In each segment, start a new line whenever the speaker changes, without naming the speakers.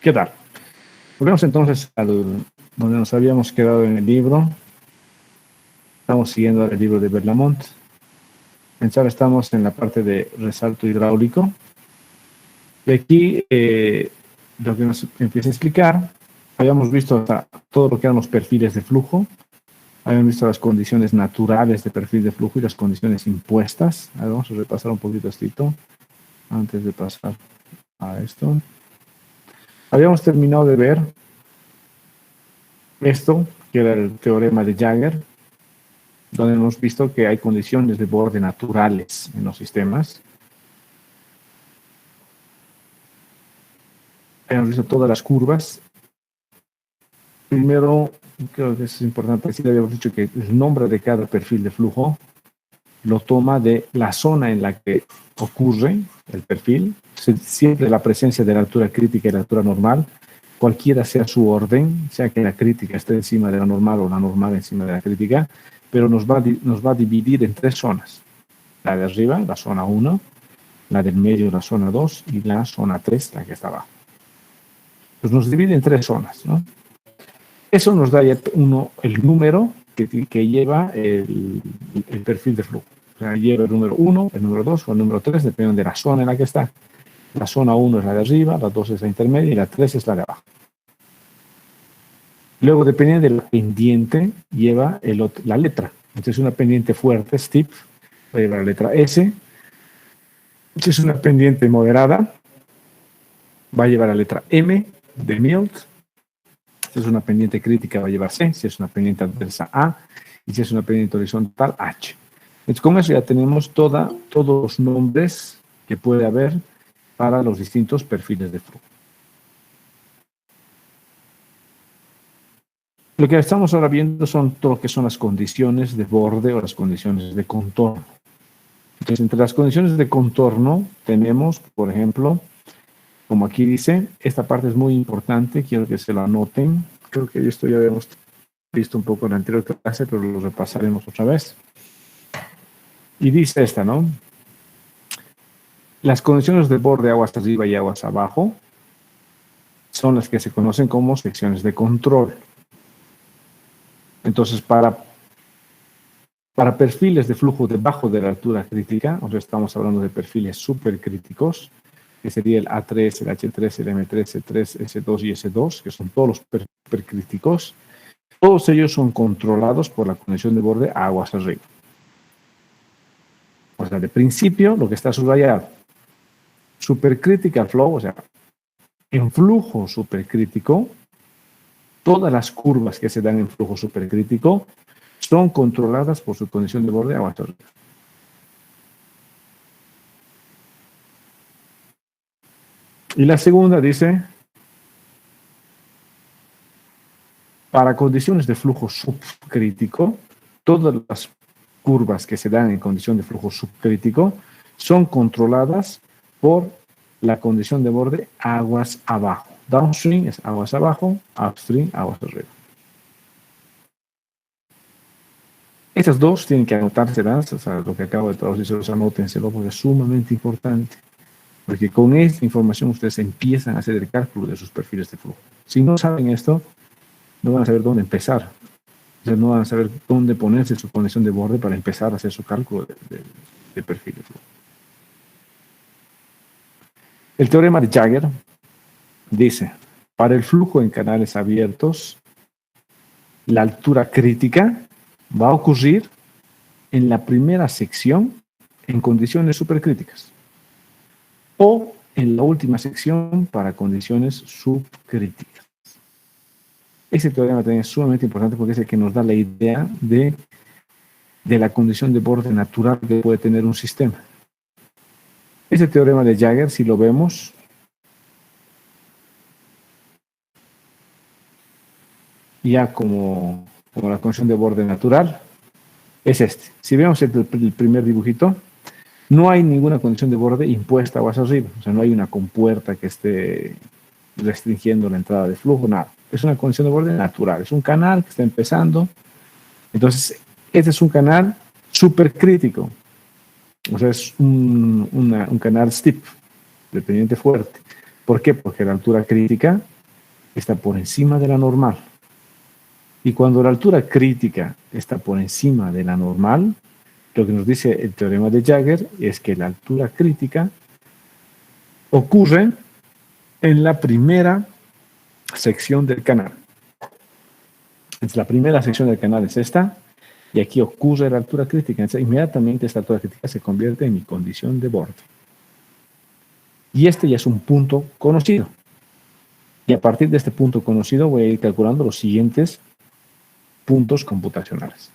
¿Qué tal? Volvemos entonces al donde nos habíamos quedado en el libro. Estamos siguiendo el libro de Berlamont. Ahora estamos en la parte de resalto hidráulico. Y aquí lo que nos empieza a explicar, habíamos visto hasta todo lo que eran los perfiles de flujo, habíamos visto las condiciones naturales de perfil de flujo y las condiciones impuestas. A ver, vamos a repasar un poquito esto antes de pasar a esto. Habíamos terminado de ver esto, que era el teorema de Jagger, donde hemos visto que hay condiciones de borde naturales en los sistemas. Hemos visto todas las curvas. Primero, creo que es importante decir, habíamos dicho que el nombre de cada perfil de flujo lo toma de la zona en la que ocurre el perfil, siempre la presencia de la altura crítica y la altura normal, cualquiera sea su orden, sea que la crítica esté encima de la normal o la normal encima de la crítica, pero nos va a dividir en tres zonas. La de arriba, la zona 1, la del medio, la zona 2, y la zona 3, la que está abajo. Pues nos divide en tres zonas, ¿no? Eso nos da ya el número que lleva el perfil de flujo. O sea, lleva el número 1, el número 2 o el número 3, dependiendo de la zona en la que está. La zona 1 es la de arriba, la 2 es la intermedia y la 3 es la de abajo. Luego, dependiendo de la pendiente, lleva la letra. Entonces, una pendiente fuerte, steep, va a llevar la letra S. Si es una pendiente moderada, va a llevar la letra M de mild. Si es una pendiente crítica, va a llevar C. Si es una pendiente adversa, A. Y si es una pendiente horizontal, H. Entonces, con eso ya tenemos todos los nombres que puede haber para los distintos perfiles de flujo. Lo que estamos ahora viendo son todo lo que son las condiciones de borde o las condiciones de contorno. Entonces, entre las condiciones de contorno tenemos, por ejemplo, como aquí dice, esta parte es muy importante, quiero que se lo anoten. Creo que esto ya habíamos visto un poco en la anterior clase, pero lo repasaremos otra vez. Y dice esta, ¿no? Las condiciones de borde aguas arriba y aguas abajo son las que se conocen como secciones de control. Entonces, para perfiles de flujo debajo de la altura crítica, o sea, estamos hablando de perfiles supercríticos, que sería el A3, el H3, el M3, S3, S2 y S2, que son todos los supercríticos. Todos ellos son controlados por la condición de borde aguas arriba. O sea, de principio, lo que está subrayado, supercritical flow, o sea, en flujo supercrítico, todas las curvas que se dan en flujo supercrítico son controladas por su condición de borde aguas arriba. Y la segunda dice, para condiciones de flujo subcrítico, todas las curvas que se dan en condición de flujo subcrítico son controladas por la condición de borde aguas abajo. Downstream es aguas abajo, upstream aguas arriba. Estas dos tienen que anotárselas, o sea, lo que acabo de traducir, anótenselo porque es sumamente importante. Porque con esta información ustedes empiezan a hacer el cálculo de sus perfiles de flujo. Si no saben esto, no van a saber dónde empezar. O sea, no van a saber dónde ponerse su condición de borde para empezar a hacer su cálculo de perfil de flujo. El teorema de Jagger dice, para el flujo en canales abiertos, la altura crítica va a ocurrir en la primera sección en condiciones supercríticas o en la última sección para condiciones subcríticas. Ese teorema también es sumamente importante porque es el que nos da la idea de la condición de borde natural que puede tener un sistema. Ese teorema de Jagger, si lo vemos, ya como la condición de borde natural, es este. Si vemos el primer dibujito, no hay ninguna condición de borde impuesta aguas arriba. O sea, no hay una compuerta que esté restringiendo la entrada de flujo, nada. Es una condición de borde natural, es un canal que está empezando. Entonces, este es un canal supercrítico, o sea, es un canal steep, de pendiente fuerte. ¿Por qué? Porque la altura crítica está por encima de la normal. Y cuando la altura crítica está por encima de la normal, lo que nos dice el teorema de Jagger es que la altura crítica ocurre en la primera sección del canal. Entonces, la primera sección del canal es esta, y aquí ocurre la altura crítica. Entonces, inmediatamente esta altura crítica se convierte en mi condición de borde. Y este ya es un punto conocido. Y a partir de este punto conocido voy a ir calculando los siguientes puntos computacionales.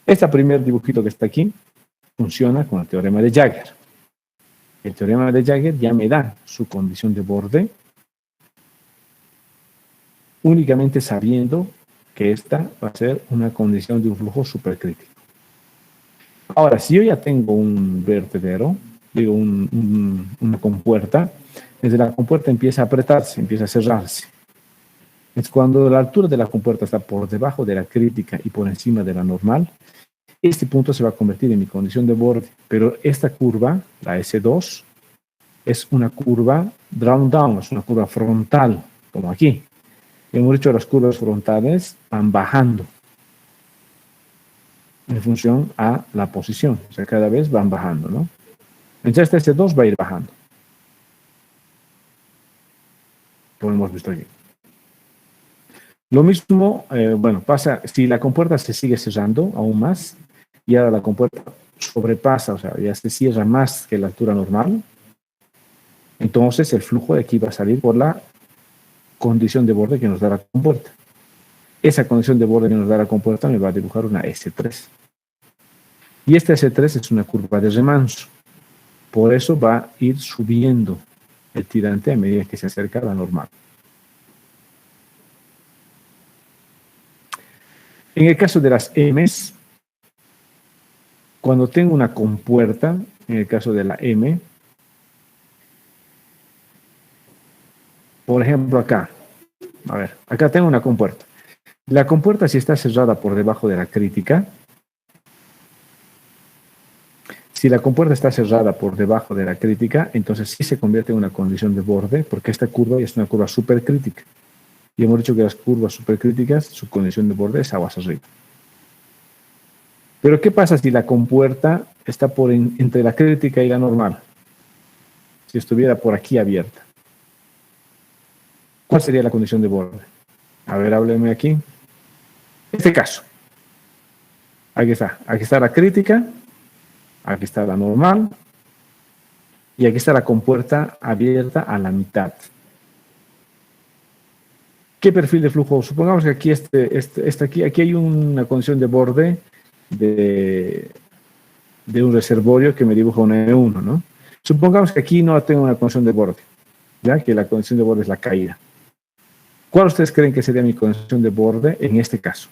Este primer dibujito que está aquí funciona con el teorema de Jagger. El teorema de Jagger ya me da su condición de borde únicamente sabiendo que esta va a ser una condición de un flujo supercrítico. Ahora, si yo ya tengo un vertedero, digo una compuerta, desde la compuerta empieza a apretarse, empieza a cerrarse. Es cuando la altura de la compuerta está por debajo de la crítica y por encima de la normal, este punto se va a convertir en mi condición de borde, pero esta curva, la S2, es una curva down, es una curva frontal, como aquí. Hemos dicho las curvas frontales van bajando en función a la posición, o sea, cada vez van bajando, ¿no? Entonces este S2 va a ir bajando, como hemos visto aquí. Lo mismo, bueno, pasa, si la compuerta se sigue cerrando aún más, y ahora la compuerta sobrepasa, o sea, ya se cierra más que la altura normal, entonces el flujo de aquí va a salir por la condición de borde que nos da la compuerta. Esa condición de borde que nos da la compuerta me va a dibujar una S3. Y esta S3 es una curva de remanso. Por eso va a ir subiendo el tirante a medida que se acerca a la normal. En el caso de las M's, cuando tengo una compuerta, en el caso de la M, por ejemplo acá, a ver, acá tengo una compuerta. La compuerta, si está cerrada por debajo de la crítica, si la compuerta está cerrada por debajo de la crítica, entonces sí se convierte en una condición de borde, porque esta curva es una curva supercrítica. Y hemos dicho que las curvas supercríticas, su condición de borde es aguas arriba. Pero ¿qué pasa si la compuerta está entre la crítica y la normal? Si estuviera por aquí abierta. ¿Cuál sería la condición de borde? A ver, hábleme aquí. Este caso. Aquí está. Aquí está la crítica. Aquí está la normal. Y aquí está la compuerta abierta a la mitad. ¿Qué perfil de flujo? Supongamos que aquí, aquí hay una condición de borde de un reservorio que me dibuja un N1, ¿no? Supongamos que aquí no tengo una condición de borde, ya que la condición de borde es la caída. ¿Cuál ustedes creen que sería mi condición de borde en este caso?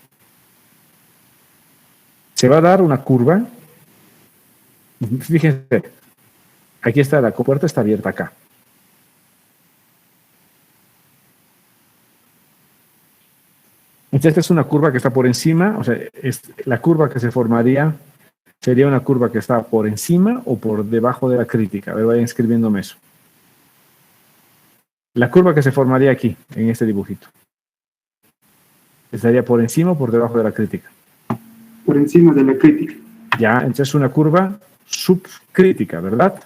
Se va a dar una curva. Fíjense, aquí está, la compuerta está abierta acá. Entonces, esta es una curva que está por encima, o sea, la curva que se formaría sería una curva que está por encima o por debajo de la crítica. A ver, vayan escribiéndome eso. La curva que se formaría aquí, en este dibujito, estaría por encima o por debajo de la crítica.
Por encima de la crítica.
Ya, entonces es una curva subcrítica, ¿verdad?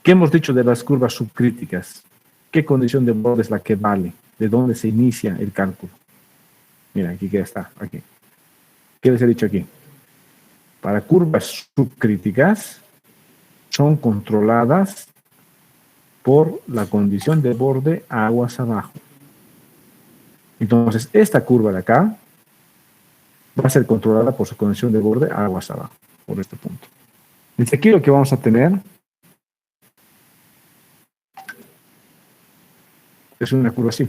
¿Qué hemos dicho de las curvas subcríticas? ¿Qué condición de borde es la que vale? ¿De dónde se inicia el cálculo? Mira, aquí que está, aquí. ¿Qué les he dicho aquí? Para curvas subcríticas son controladas por la condición de borde aguas abajo. Entonces, esta curva de acá va a ser controlada por su condición de borde aguas abajo, por este punto. Desde aquí lo que vamos a tener es una curva así.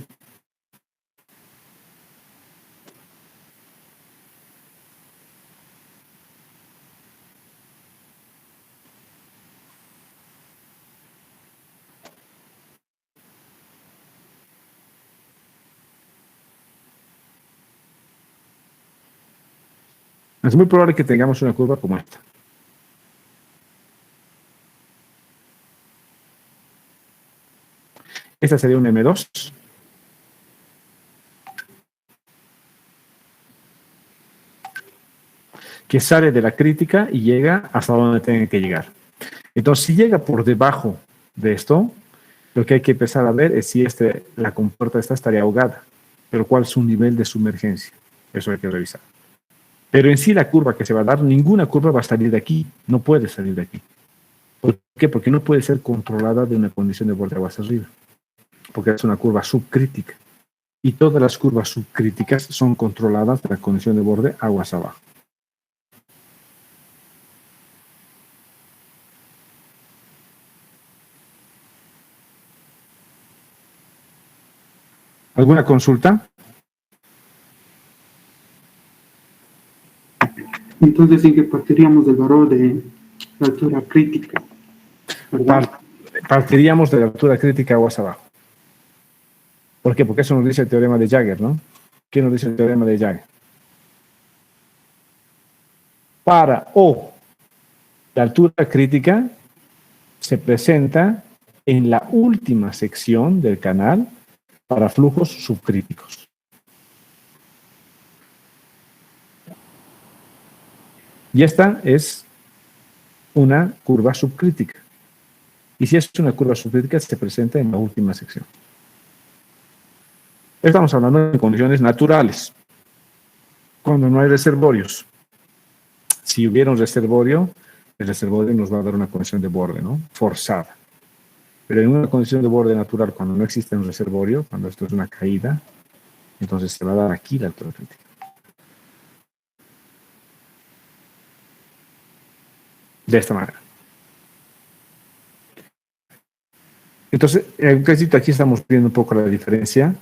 Es muy probable que tengamos una curva como esta. Esta sería un M2. Que sale de la crítica y llega hasta donde tiene que llegar. Entonces, si llega por debajo de esto, lo que hay que empezar a ver es si la compuerta esta estaría ahogada, pero cuál es su nivel de sumergencia. Eso hay que revisar. Pero en sí la curva que se va a dar, ninguna curva va a salir de aquí, no puede salir de aquí. ¿Por qué? Porque no puede ser controlada de una condición de borde aguas arriba, porque es una curva subcrítica. Y todas las curvas subcríticas son controladas de la condición de borde aguas abajo. ¿Alguna consulta?
Entonces, ¿en qué partiríamos del valor de la altura crítica? ¿Verdad?
Partiríamos de la altura crítica aguas abajo. ¿Por qué? Porque eso nos dice el teorema de Jagger, ¿no? ¿Qué nos dice el teorema de Jagger? Para O, la altura crítica se presenta en la última sección del canal para flujos subcríticos. Y esta es una curva subcrítica. Y si es una curva subcrítica, se presenta en la última sección. Estamos hablando de condiciones naturales, cuando no hay reservorios. Si hubiera un reservorio, el reservorio nos va a dar una condición de borde, ¿no? Forzada. Pero en una condición de borde natural, cuando no existe un reservorio, cuando esto es una caída, entonces se va a dar aquí la altura crítica. De esta manera. Entonces, aquí estamos viendo un poco la diferencia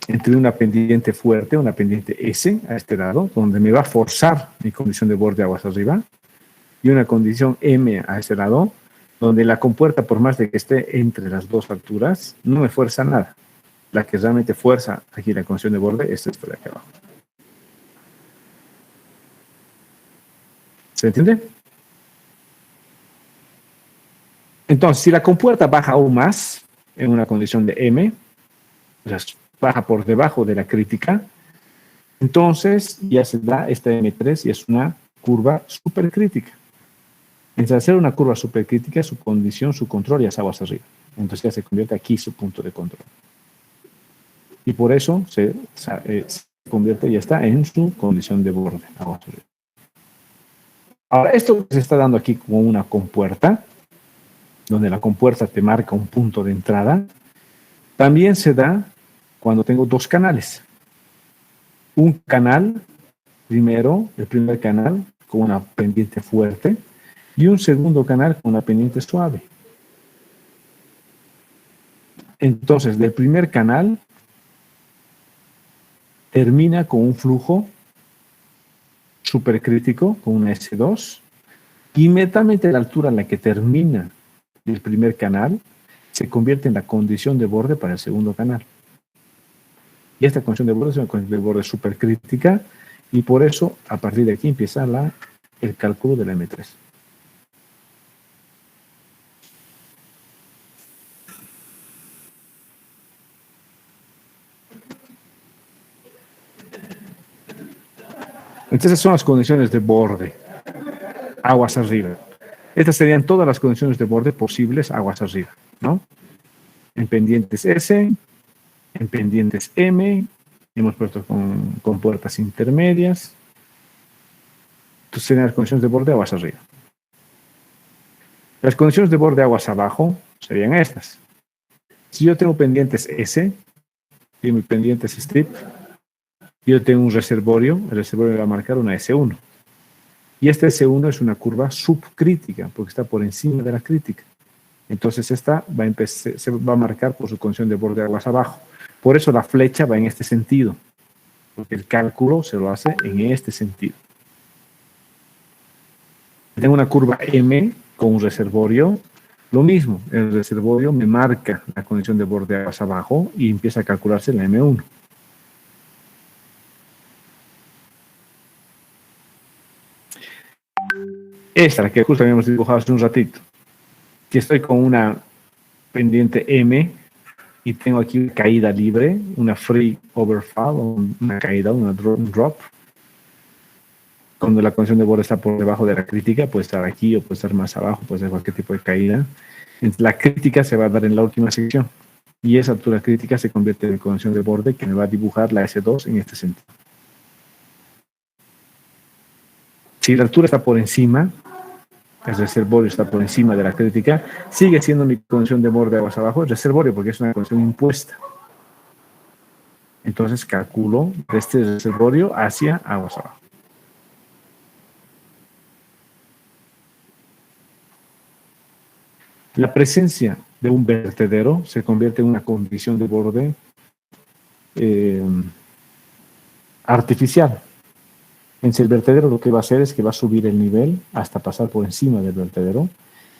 entre una pendiente fuerte, una pendiente S a este lado, donde me va a forzar mi condición de borde aguas arriba, y una condición M a este lado, donde la compuerta, por más de que esté entre las dos alturas, no me fuerza nada. La que realmente fuerza aquí la condición de borde es esta de aquí abajo. ¿Se entiende? Entonces, si la compuerta baja aún más, en una condición de M, o sea, baja por debajo de la crítica, entonces ya se da esta M3 y es una curva supercrítica. Entonces, hacer una curva supercrítica, su condición, su control ya es aguas arriba. Entonces ya se convierte aquí su punto de control. Y por eso se convierte, ya está en su condición de borde, aguas arriba. Ahora, esto que se está dando aquí como una compuerta, donde la compuerta te marca un punto de entrada, también se da cuando tengo dos canales. Un canal, primero, el primer canal con una pendiente fuerte, y un segundo canal con una pendiente suave. Entonces, del primer canal termina con un flujo supercrítico, con una S2, y inmediatamente la altura en la que termina el primer canal se convierte en la condición de borde para el segundo canal. Y esta condición de borde es una condición de borde supercrítica, y por eso, a partir de aquí, empieza el cálculo de la M3. Entonces son las condiciones de borde, aguas arriba. Estas serían todas las condiciones de borde posibles aguas arriba, ¿no? En pendientes S, en pendientes M, hemos puesto con puertas intermedias. Entonces serían las condiciones de borde aguas arriba. Las condiciones de borde aguas abajo serían estas. Si yo tengo pendientes S y mi pendientes strip, yo tengo un reservorio, el reservorio va a marcar una S1. Y esta S1 es una curva subcrítica, porque está por encima de la crítica. Entonces esta se va a marcar por su condición de borde aguas abajo. Por eso la flecha va en este sentido, porque el cálculo se lo hace en este sentido. Tengo una curva M con un reservorio, lo mismo, el reservorio me marca la condición de borde aguas abajo y empieza a calcularse la M1. Esta, la que justo habíamos dibujado hace un ratito, que estoy con una pendiente M y tengo aquí una caída libre, una free overfall, una caída, un drop. Cuando la condición de borde está por debajo de la crítica, puede estar aquí o puede estar más abajo, puede ser cualquier tipo de caída. Entonces, la crítica se va a dar en la última sección y esa altura crítica se convierte en condición de borde que me va a dibujar la S2 en este sentido. Si la altura está por encima, el reservorio está por encima de la crítica, sigue siendo mi condición de borde aguas abajo el reservorio porque es una condición impuesta. Entonces calculo este reservorio hacia aguas abajo. La presencia de un vertedero se convierte en una condición de borde artificial. Entonces el vertedero lo que va a hacer es que va a subir el nivel hasta pasar por encima del vertedero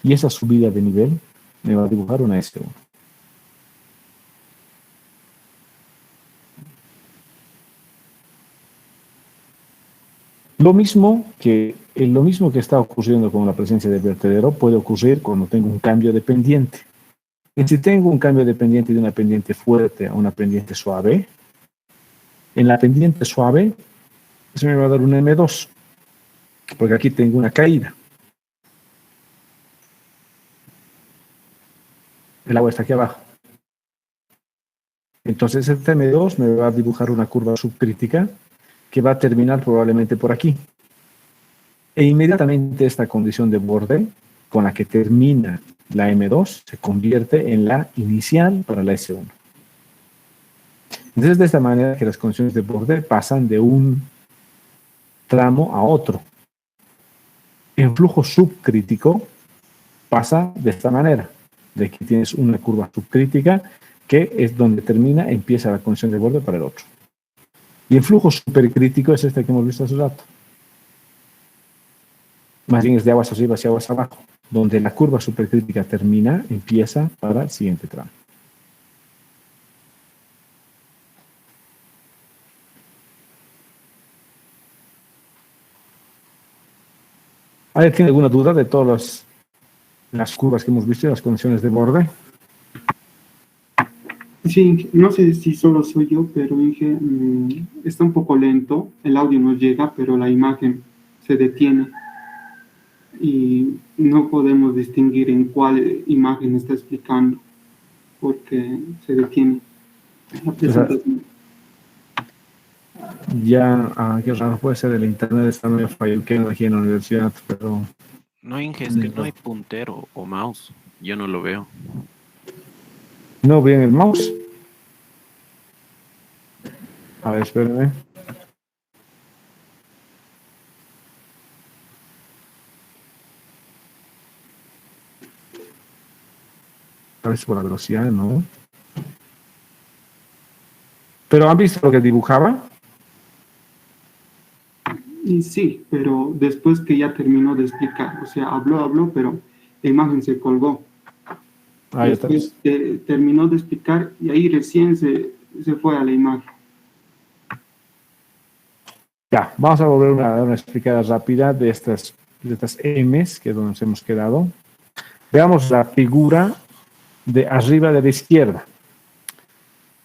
y esa subida de nivel me va a dibujar una S1. Lo mismo que está ocurriendo con la presencia del vertedero puede ocurrir cuando tengo un cambio de pendiente. Y si tengo un cambio de pendiente de una pendiente fuerte a una pendiente suave, en la pendiente suave eso me va a dar un M2, porque aquí tengo una caída. El agua está aquí abajo. Entonces este M2 me va a dibujar una curva subcrítica que va a terminar probablemente por aquí. E inmediatamente esta condición de borde con la que termina la M2 se convierte en la inicial para la S1. Entonces de esta manera que las condiciones de borde pasan de un tramo a otro. En flujo subcrítico pasa de esta manera, de que tienes una curva subcrítica que es donde termina, empieza la condición de borde para el otro. Y el flujo supercrítico es este que hemos visto hace rato. Más bien es de aguas arriba hacia aguas abajo, donde la curva supercrítica termina, empieza para el siguiente tramo. ¿Alguien tiene alguna duda de todas las curvas que hemos visto y las condiciones de borde?
Sí, no sé si solo soy yo, pero Inge, está un poco lento, el audio nos llega, pero la imagen se detiene y no podemos distinguir en cuál imagen está explicando porque se detiene la presentación.
Ya, qué raro, puede ser el internet, está medio fallo que aquí en la universidad, pero...
No, Inge, es que no hay puntero o mouse, yo no lo veo.
¿No ven el mouse? A ver, espérenme. A ver si por la velocidad, ¿no? ¿Pero han visto lo que dibujaba?
Y sí, pero después que ya terminó de explicar, o sea, habló, pero la imagen se colgó.
Ahí está.
Después terminó de explicar y ahí recién se fue a la imagen.
Ya, vamos a volver a dar una explicada rápida de estas M's, que es donde nos hemos quedado. Veamos la figura de arriba de la izquierda.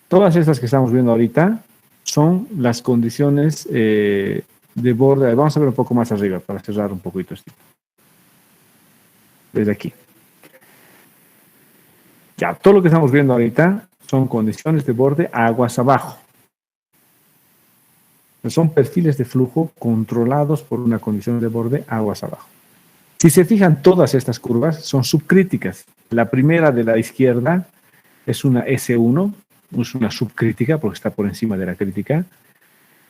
Todas estas que estamos viendo ahorita son las condiciones de borde. Vamos a ver un poco más arriba para cerrar un poquito esto. Desde aquí. Ya, todo lo que estamos viendo ahorita son condiciones de borde aguas abajo. Son perfiles de flujo controlados por una condición de borde aguas abajo. Si se fijan, todas estas curvas son subcríticas. La primera de la izquierda es una S1, es una subcrítica porque está por encima de la crítica.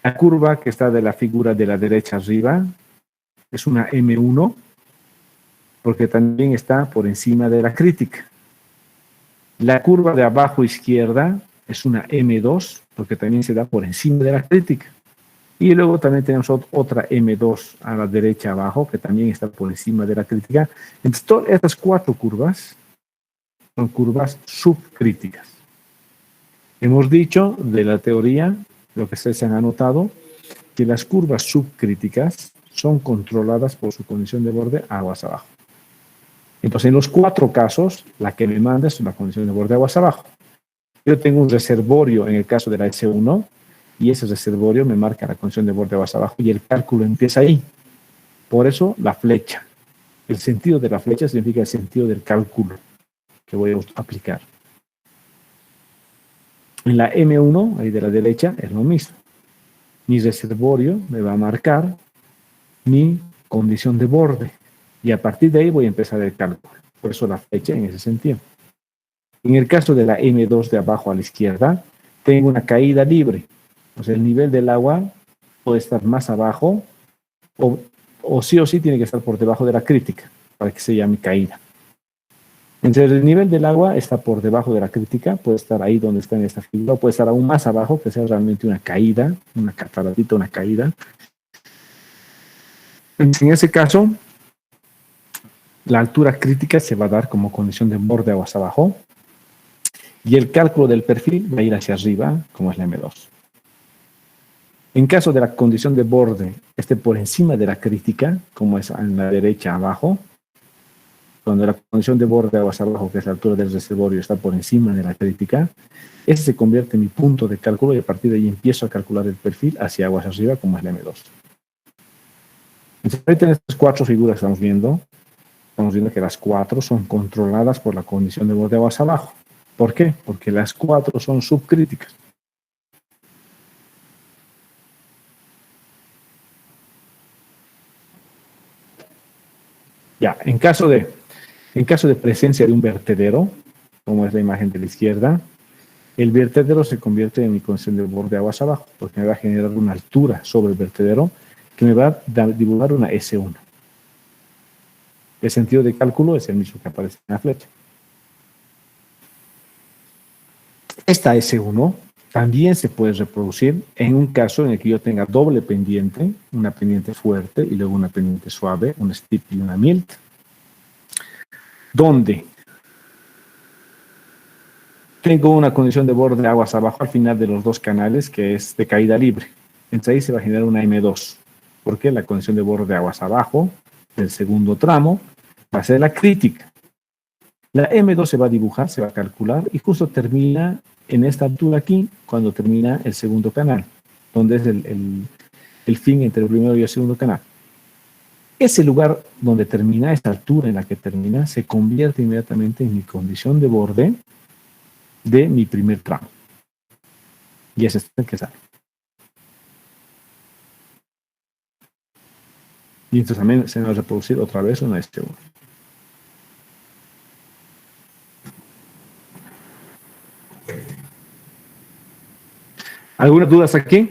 La curva que está de la figura de la derecha arriba es una M1 porque también está por encima de la crítica. La curva de abajo izquierda es una M2 porque también se da por encima de la crítica. Y luego también tenemos otra M2 a la derecha abajo, que también está por encima de la crítica. Entonces, todas estas cuatro curvas son curvas subcríticas. Hemos dicho de la teoría, lo que ustedes han anotado, que las curvas subcríticas son controladas por su condición de borde aguas abajo. Entonces, en los 4 casos, la que me manda es una condición de borde aguas abajo. Yo tengo un reservorio en el caso de la S1 y ese reservorio me marca la condición de borde aguas abajo y el cálculo empieza ahí. Por eso, la flecha. El sentido de la flecha significa el sentido del cálculo que voy a aplicar. En la M1, ahí de la derecha, es lo mismo. Mi reservorio me va a marcar mi condición de borde. Y a partir de ahí voy a empezar el cálculo. Por eso la flecha en ese sentido. En el caso de la M2 de abajo a la izquierda, tengo una caída libre. O sea, el nivel del agua puede estar más abajo o sí tiene que estar por debajo de la crítica para que se llame caída. Entonces, el nivel del agua está por debajo de la crítica, puede estar ahí donde está en esta figura, o puede estar aún más abajo, que sea realmente una caída, una cataratita, una caída. En ese caso, la altura crítica se va a dar como condición de borde aguas abajo y el cálculo del perfil va a ir hacia arriba, como es la M2. En caso de la condición de borde esté por encima de la crítica, como es en la derecha abajo, cuando la condición de borde aguas abajo, que es la altura del reservorio, está por encima de la crítica, ese se convierte en mi punto de cálculo y a partir de ahí empiezo a calcular el perfil hacia aguas arriba, como es la M2. Entonces, ahorita en estas 4 figuras estamos viendo que las 4 son controladas por la condición de borde aguas abajo. ¿Por qué? Porque las 4 son subcríticas. Ya, en caso de presencia de un vertedero, como es la imagen de la izquierda, el vertedero se convierte en mi condición de borde aguas abajo, porque me va a generar una altura sobre el vertedero que me va a dibujar una S1. El sentido de cálculo es el mismo que aparece en la flecha. Esta S1 también se puede reproducir en un caso en el que yo tenga doble pendiente, una pendiente fuerte y luego una pendiente suave, un steep y una mild, donde tengo una condición de borde aguas abajo al final de los 2 canales que es de caída libre. Entonces ahí se va a generar una M2, porque la condición de borde aguas abajo del segundo tramo va a ser la crítica. La M2 se va a dibujar, se va a calcular y justo termina en esta altura aquí, cuando termina el segundo canal, donde es el fin entre el primero y el segundo canal. Ese lugar donde termina, esta altura en la que termina, se convierte inmediatamente en mi condición de borde de mi primer tramo. Y ese es el que sale. Y entonces también se va a reproducir otra vez una S1. ¿Algunas dudas aquí?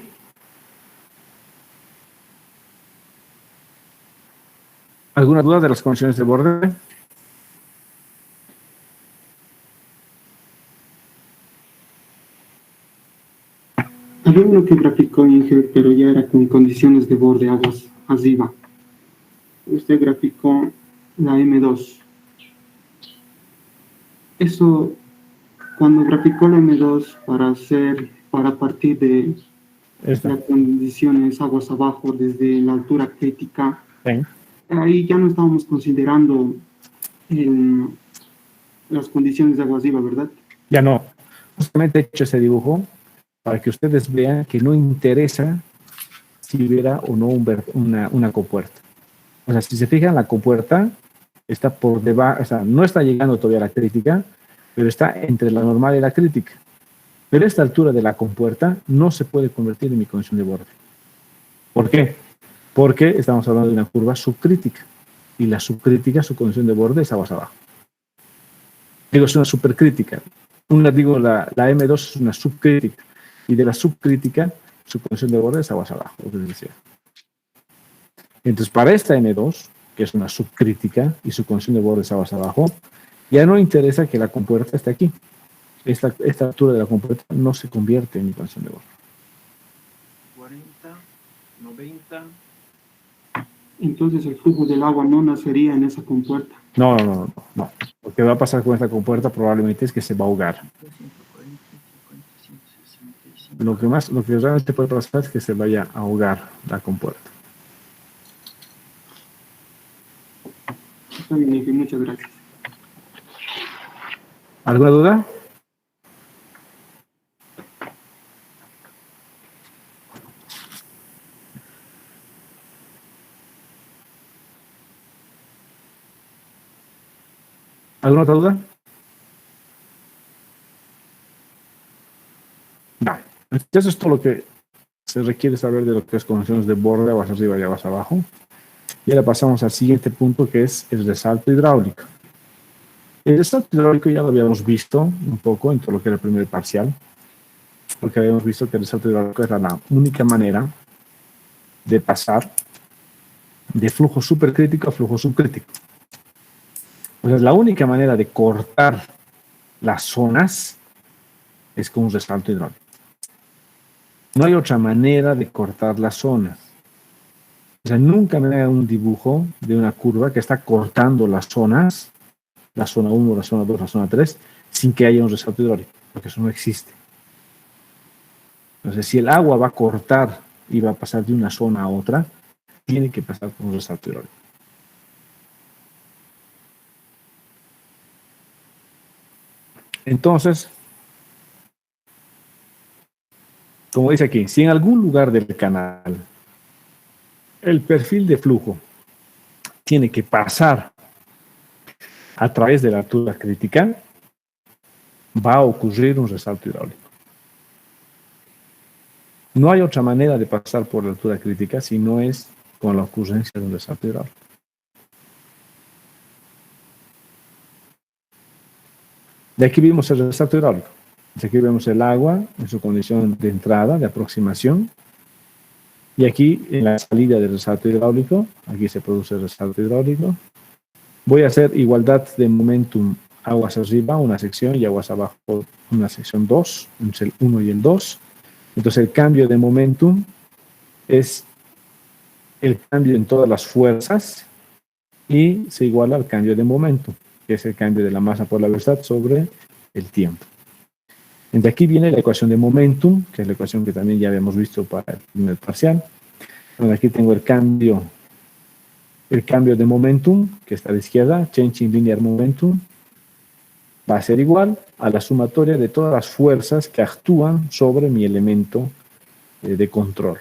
¿Alguna duda de las condiciones de borde?
Había uno que graficó Inge, pero ya era con condiciones de borde aguas arriba. Usted graficó la M2. Eso, cuando graficó la M2 para partir de las condiciones aguas abajo desde la altura crítica,
Sí.
Ahí ya no estábamos considerando las condiciones de agua arriba, ¿verdad?
Ya no. Justamente he hecho ese dibujo para que ustedes vean que no interesa si hubiera o no una compuerta. O sea, si se fijan, la compuerta está por debajo, o sea, no está llegando todavía a la crítica, pero está entre la normal y la crítica. Pero esta altura de la compuerta no se puede convertir en mi condición de borde. ¿Por qué? Porque estamos hablando de una curva subcrítica. Y la subcrítica, su condición de borde es aguas abajo. Digo, es una supercrítica. La M2 es una subcrítica. Y de la subcrítica, su condición de borde es aguas abajo, lo que les decía. Entonces, para esta M2, que es una subcrítica y su condición de borde es aguas abajo, ya no interesa que la compuerta esté aquí. Esta altura de la compuerta no se convierte en mi condición de borde.
40, 90.
Entonces el flujo del agua no nacería en esa compuerta.
No. Lo que va a pasar con esta compuerta probablemente es que se va a ahogar. Lo que realmente puede pasar es que se vaya a ahogar la compuerta.
Está bien, Inge, muchas gracias.
¿Alguna duda? ¿Alguna otra duda? No. Eso es todo lo que se requiere saber de lo que es conexiones de borde, aguas arriba y aguas abajo. Y ahora pasamos al siguiente punto, que es el resalto hidráulico. El resalto hidráulico ya lo habíamos visto un poco en todo lo que era el primer parcial, porque habíamos visto que el resalto hidráulico era la única manera de pasar de flujo supercrítico a flujo subcrítico. O sea, la única manera de cortar las zonas es con un resalto hidráulico. No hay otra manera de cortar las zonas. O sea, nunca me haga un dibujo de una curva que está cortando las zonas, la zona 1, la zona 2, la zona 3, sin que haya un resalto hidráulico, porque eso no existe. Entonces, si el agua va a cortar y va a pasar de una zona a otra, tiene que pasar por un resalto hidráulico. Entonces, como dice aquí, si en algún lugar del canal el perfil de flujo tiene que pasar a través de la altura crítica, va a ocurrir un resalto hidráulico. No hay otra manera de pasar por la altura crítica si no es con la ocurrencia de un resalto hidráulico. De aquí vimos el resalto hidráulico. De aquí vemos el agua en su condición de entrada, de aproximación. Y aquí en la salida del resalto hidráulico, aquí se produce el resalto hidráulico. Voy a hacer igualdad de momentum aguas arriba, una sección, y aguas abajo, una sección 2, entre el 1 y el 2. Entonces el cambio de momentum es el cambio en todas las fuerzas y se iguala al cambio de momentum, que es el cambio de la masa por la velocidad sobre el tiempo. De aquí viene la ecuación de momentum, que es la ecuación que también ya habíamos visto para el primer parcial. Bueno, aquí tengo el cambio de momentum, que está a la izquierda, change in linear momentum, va a ser igual a la sumatoria de todas las fuerzas que actúan sobre mi elemento de control.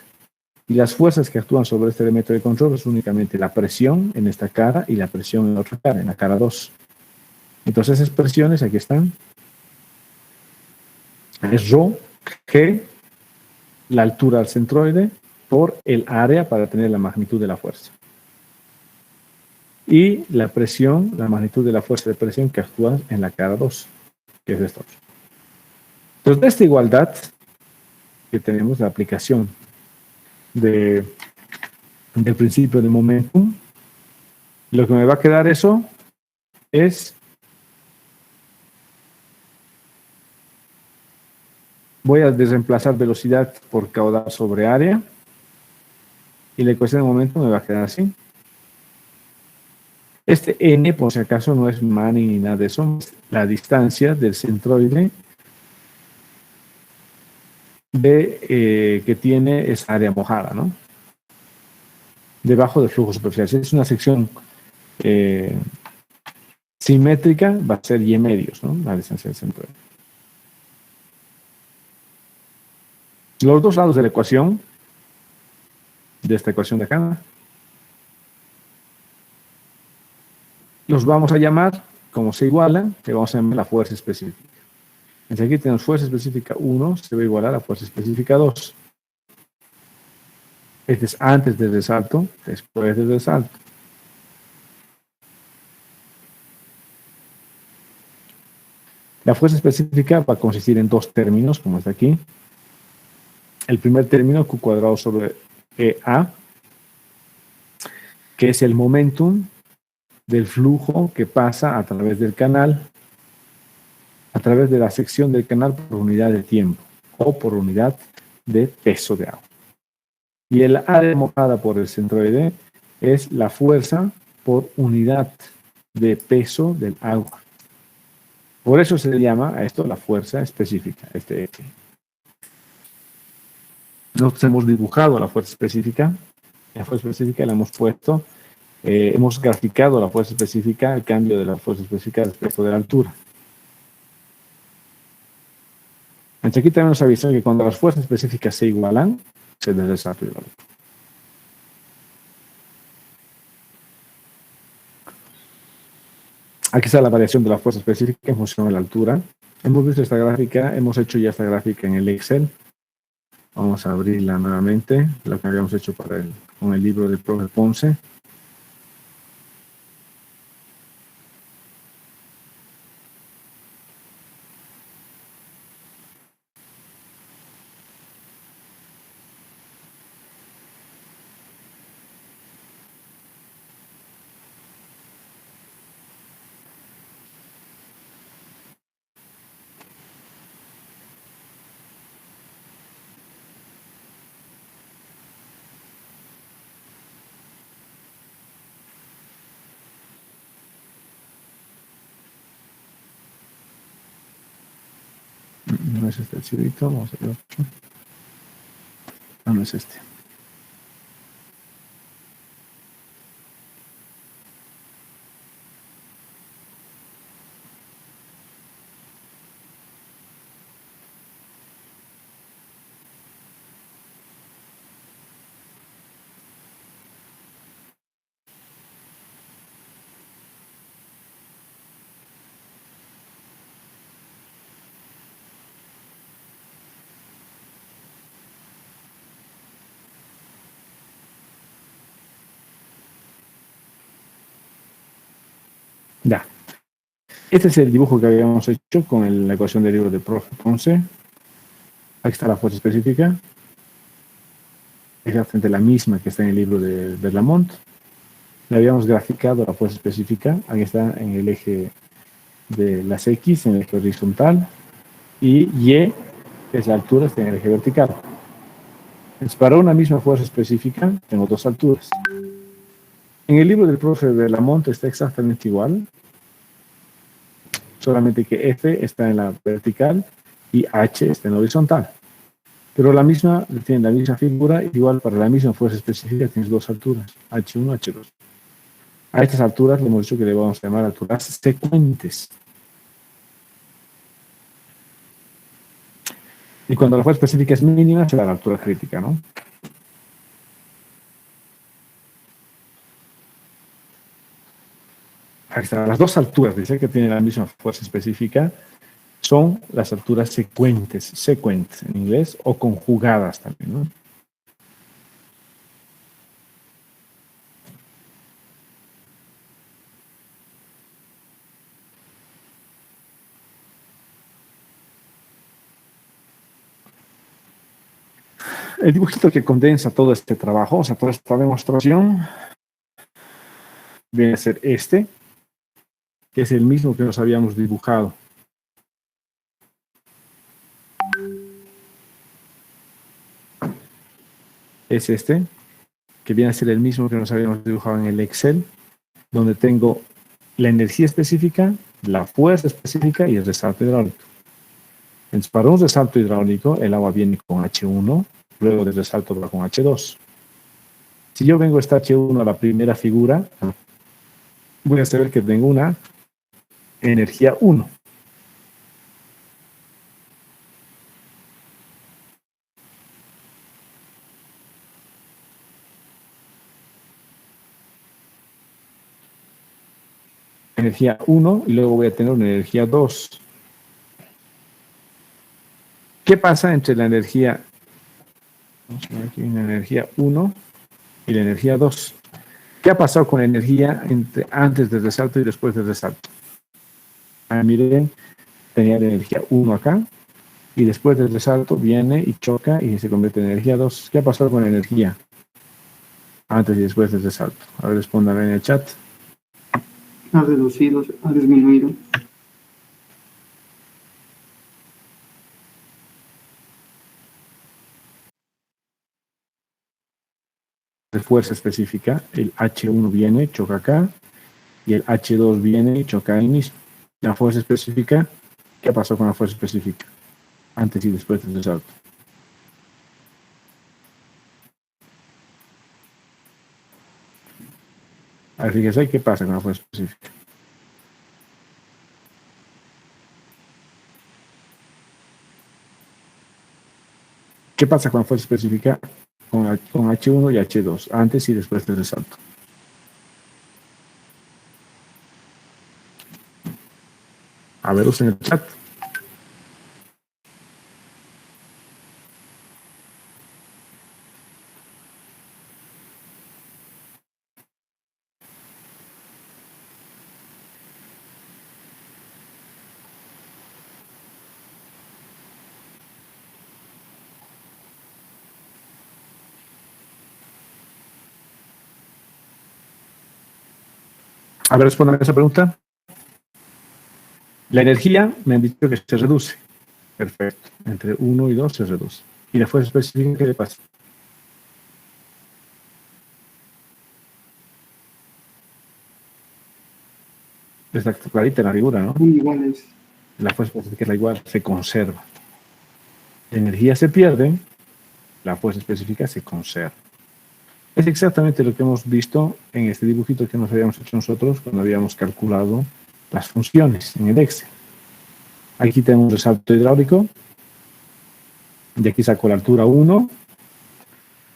Y las fuerzas que actúan sobre este elemento de control es únicamente la presión en esta cara y la presión en la otra cara, en la cara 2. Entonces esas presiones aquí están. Es ρ, G, la altura del centroide, por el área para tener la magnitud de la fuerza. Y la presión, la magnitud de la fuerza de presión que actúa en la cara 2, que es esto. Entonces, de esta igualdad que tenemos, la aplicación del principio de momentum, lo que me va a quedar eso es, voy a desreemplazar velocidad por caudal sobre área, y la ecuación de momento me va a quedar así. Este n, por si acaso, no es Manning ni nada de eso, es la distancia del centroide que tiene esa área mojada, ¿no? Debajo del flujo superficial. Si es una sección simétrica, va a ser y medios, ¿no? La distancia del centroide. Los dos lados de la ecuación, de esta ecuación de acá, los vamos a llamar, como se igualan, que vamos a llamar la fuerza específica. Entonces aquí tenemos fuerza específica 1, se va a igualar a fuerza específica 2. Este es antes del resalto, después del resalto. La fuerza específica va a consistir en dos términos, como está aquí. El primer término, Q cuadrado sobre EA, que es el momentum del flujo que pasa a través del canal, a través de la sección del canal por unidad de tiempo o por unidad de peso de agua. Y el área mojada por el centroide es la fuerza por unidad de peso del agua. Por eso se le llama a esto la fuerza específica, este F. Nosotros hemos dibujado la fuerza específica. La fuerza específica la hemos puesto hemos graficado la fuerza específica, el cambio de la fuerza específica respecto de la altura. Entonces aquí también nos avisa que cuando las fuerzas específicas se igualan, se da el salto hidráulico. Aquí está la variación de la fuerza específica en función de la altura. Hemos visto esta gráfica, hemos hecho ya esta gráfica en el Excel. Vamos a abrirla nuevamente, lo que habíamos hecho con el libro del profe Ponce. No es este archivito, vamos a ver otro. No es este. Ya. Este es el dibujo que habíamos hecho con la ecuación del libro de profe Ponce. Aquí está la fuerza específica. Exactamente la misma que está en el libro de Berlamont. Le habíamos graficado la fuerza específica. Aquí está en el eje de las X, en el eje horizontal. Y Y, que es la altura, está en el eje vertical. Entonces, para una misma fuerza específica, tengo dos alturas. En el libro del profe Berlamont está exactamente igual. Solamente que F está en la vertical y H está en la horizontal. Pero tiene la misma figura, igual para la misma fuerza específica tienes dos alturas, H1, H2. A estas alturas le hemos dicho que le vamos a llamar alturas secuentes. Y cuando la fuerza específica es mínima, será la altura crítica, ¿no? Ahí están las dos alturas, dice que tienen la misma fuerza específica, son las alturas secuentes, sequent en inglés, o conjugadas también, ¿no? El dibujito que condensa todo este trabajo, o sea, toda esta demostración, viene a ser este, que es el mismo que nos habíamos dibujado. Es este, que viene a ser el mismo que nos habíamos dibujado en el Excel, donde tengo la energía específica, la fuerza específica y el resalto hidráulico. Entonces, para un resalto hidráulico, el agua viene con H1, luego del resalto va con H2. Si yo vengo esta H1 a la primera figura, voy a saber que tengo una energía 1. Energía 1 y luego voy a tener una energía 2. ¿Qué pasa entre la energía, vamos a ver aquí, una energía 1 y la energía 2? ¿Qué ha pasado con la energía antes del resalto y después del resalto? Miren, tenía la energía 1 acá y después del resalto viene y choca y se convierte en energía 2. ¿Qué ha pasado con la energía antes y después del resalto? A ver, respondan en el chat.
Ha reducido, ha disminuido.
De fuerza específica, el H1 viene, choca acá, y el H2 viene y choca ahí mismo. La fuerza específica, ¿qué pasó con la fuerza específica? Antes y después del resalto. Fíjese qué pasa con la fuerza específica. ¿Qué pasa con la fuerza específica con H1 y H2, antes y después del resalto? A ver, usen el chat. A ver, respondan a esa pregunta. La energía me han dicho que se reduce. Perfecto. Entre 1 y 2 se reduce. ¿Y la fuerza específica qué le pasa? Está clarita en la figura, ¿no?
Muy iguales.
La fuerza específica es la igual, se conserva. La energía se pierde, la fuerza específica se conserva. Es exactamente lo que hemos visto en este dibujito que nos habíamos hecho nosotros cuando habíamos calculado las funciones en el Excel. Aquí tenemos un resalto hidráulico, de aquí saco la altura 1,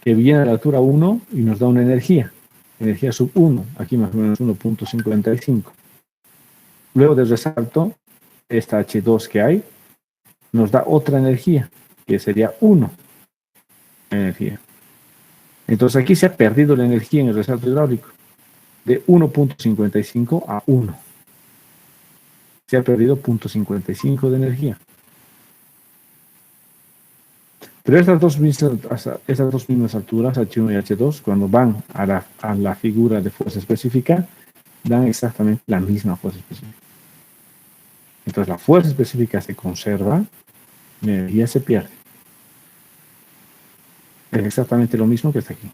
que viene a la altura 1 y nos da una energía sub 1, aquí más o menos 1.55. Luego del resalto, esta H2 que hay, nos da otra energía, que sería 1 energía. Entonces aquí se ha perdido la energía en el resalto hidráulico, de 1.55 a 1. Se ha perdido 0.55 de energía. Pero estas dos mismas alturas, H1 y H2, cuando van a la figura de fuerza específica, dan exactamente la misma fuerza específica. Entonces la fuerza específica se conserva, la energía se pierde. Es exactamente lo mismo que está aquí.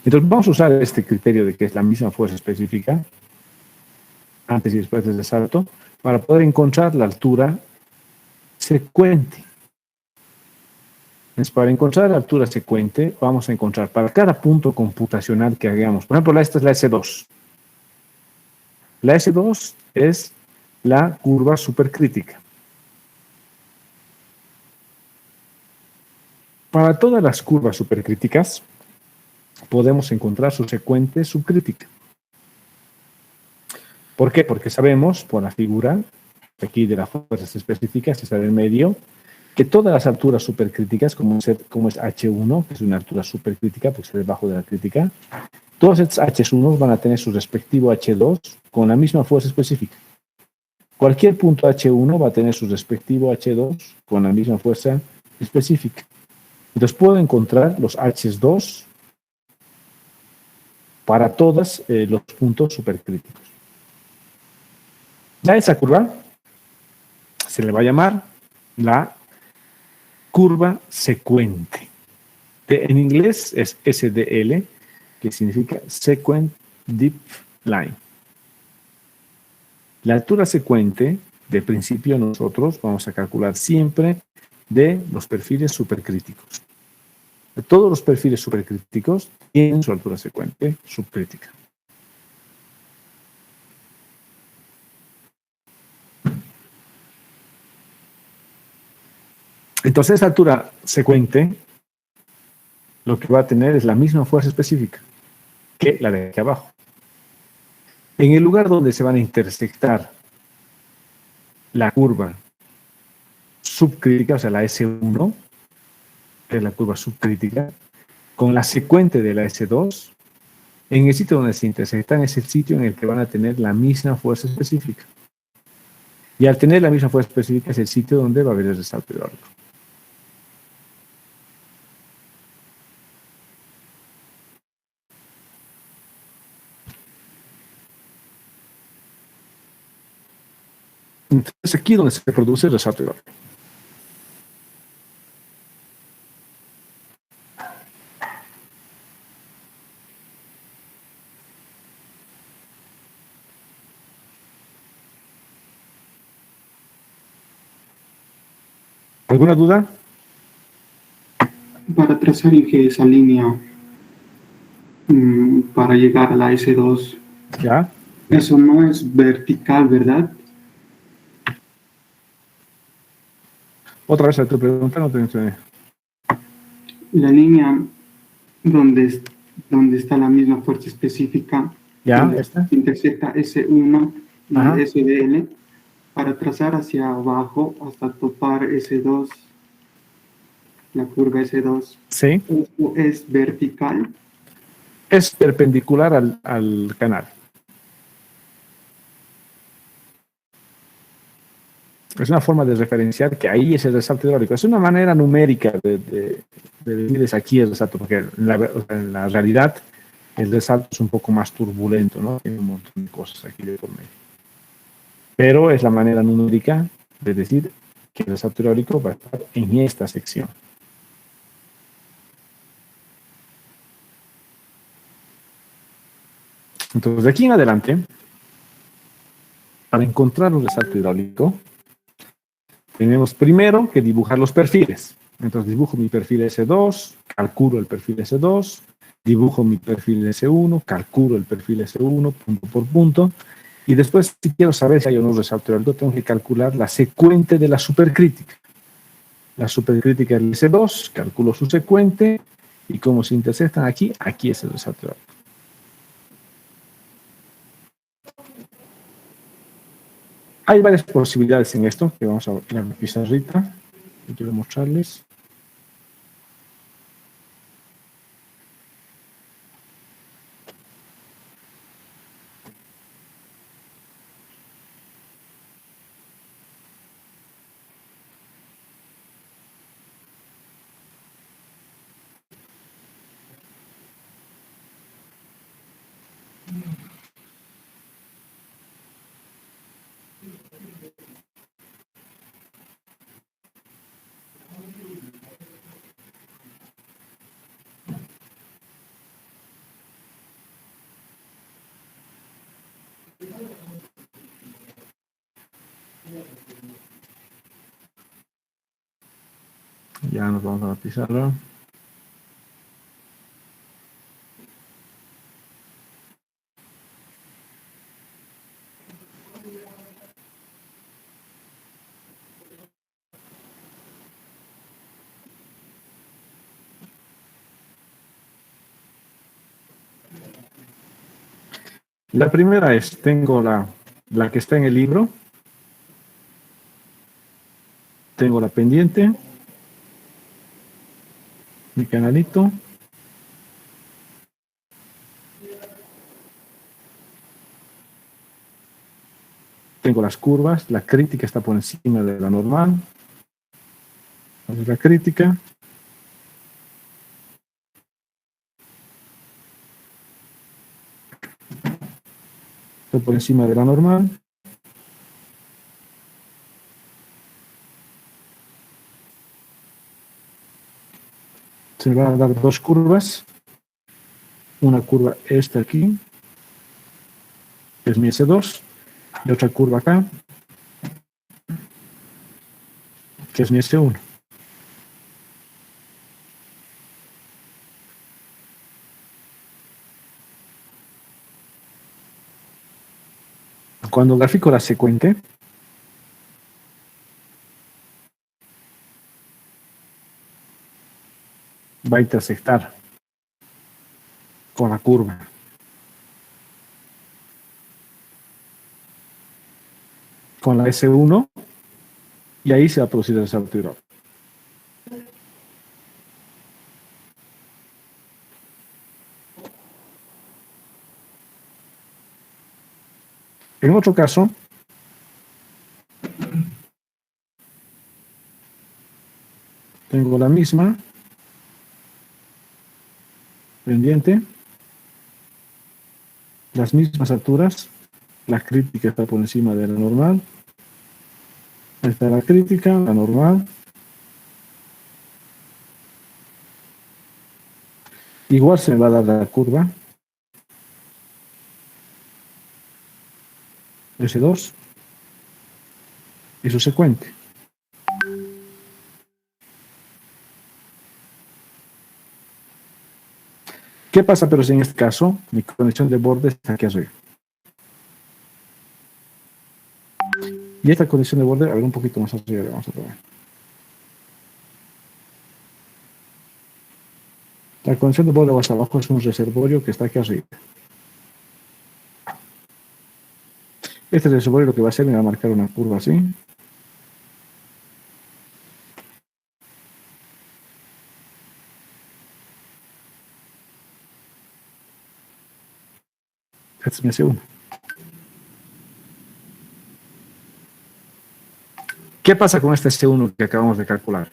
Entonces vamos a usar este criterio de que es la misma fuerza específica, antes y después del salto, para poder encontrar la altura secuente. Entonces, para encontrar la altura secuente, vamos a encontrar para cada punto computacional que hagamos. Por ejemplo, esta es la S2. La S2 es la curva supercrítica. Para todas las curvas supercríticas, podemos encontrar su secuente subcrítica. ¿Por qué? Porque sabemos, por la figura aquí de las fuerzas específicas, que está en medio, que todas las alturas supercríticas, como es H1, que es una altura supercrítica, porque está debajo de la crítica, todos estos H1 van a tener su respectivo H2 con la misma fuerza específica. Cualquier punto H1 va a tener su respectivo H2 con la misma fuerza específica. Entonces puedo encontrar los H2 para todos los puntos supercríticos. Ya esa curva se le va a llamar la curva secuente. En inglés es SDL, que significa Sequent Deep Line. La altura secuente, de principio nosotros vamos a calcular siempre de los perfiles supercríticos. Todos los perfiles supercríticos tienen su altura secuente subcrítica. Entonces, esa altura secuente lo que va a tener es la misma fuerza específica que la de aquí abajo. En el lugar donde se van a intersectar la curva subcrítica, o sea, la S1, que es la curva subcrítica, con la secuente de la S2, en el sitio donde se intersectan es el sitio en el que van a tener la misma fuerza específica. Y al tener la misma fuerza específica es el sitio donde va a haber el resalto hidráulico. Entonces aquí es donde se produce el resalto hidráulico. ¿Alguna duda?
Para trazar Inge esa línea para llegar a la S2,
¿Ya?
eso no es vertical, ¿verdad?
Otra vez a tu pregunta, no te mencioné.
La línea donde está la misma fuerza específica,
¿Ya?
donde
¿Esta?
intersecta S1 y
Ajá.
SDL, para trazar hacia abajo hasta topar S2, la curva S2.
Sí.
¿Eso es vertical?
Es perpendicular al canal. Es una forma de referenciar que ahí es el resalto hidráulico. Es una manera numérica de decir es aquí el resalto, porque en la realidad el resalto es un poco más turbulento, ¿no? Tiene un montón de cosas aquí de por medio. Pero es la manera numérica de decir que el resalto hidráulico va a estar en esta sección. Entonces, de aquí en adelante, para encontrar un resalto hidráulico, tenemos primero que dibujar los perfiles. Entonces dibujo mi perfil S2, calculo el perfil S2, dibujo mi perfil S1, calculo el perfil S1 punto por punto, y después si quiero saber si hay o no resalto hidráulico, tengo que calcular la secuente de la supercrítica. La supercrítica del S2, calculo su secuente, y como se intersectan aquí, aquí es el resalto hidráulico. Hay varias posibilidades en esto, que vamos a ver en la pizarrita, que quiero mostrarles. Ya nos vamos a la pizarra. La primera es, tengo la que está en el libro, tengo la pendiente, mi canalito, tengo las curvas, la crítica está por encima de la normal, la crítica, está por encima de la normal, se me van a dar dos curvas, una curva esta aquí, que es mi S2, y otra curva acá, que es mi S1. Cuando grafico la secuente, va a intersectar con la curva. Con la S1, y ahí se va a producir el salto hidráulico. En otro caso, tengo la misma pendiente, las mismas alturas, la crítica está por encima de la normal, ahí está la crítica, la normal, igual se me va a dar la curva, S2, y su secuente. ¿Qué pasa pero si en este caso mi condición de borde está aquí arriba? Y esta condición de borde, a ver un poquito más arriba, vamos a probar. La condición de borde más abajo es un reservorio que está aquí arriba. Este reservorio lo que va a hacer me va a marcar una curva así. Este es mi C1. ¿Qué pasa con este C1 que acabamos de calcular?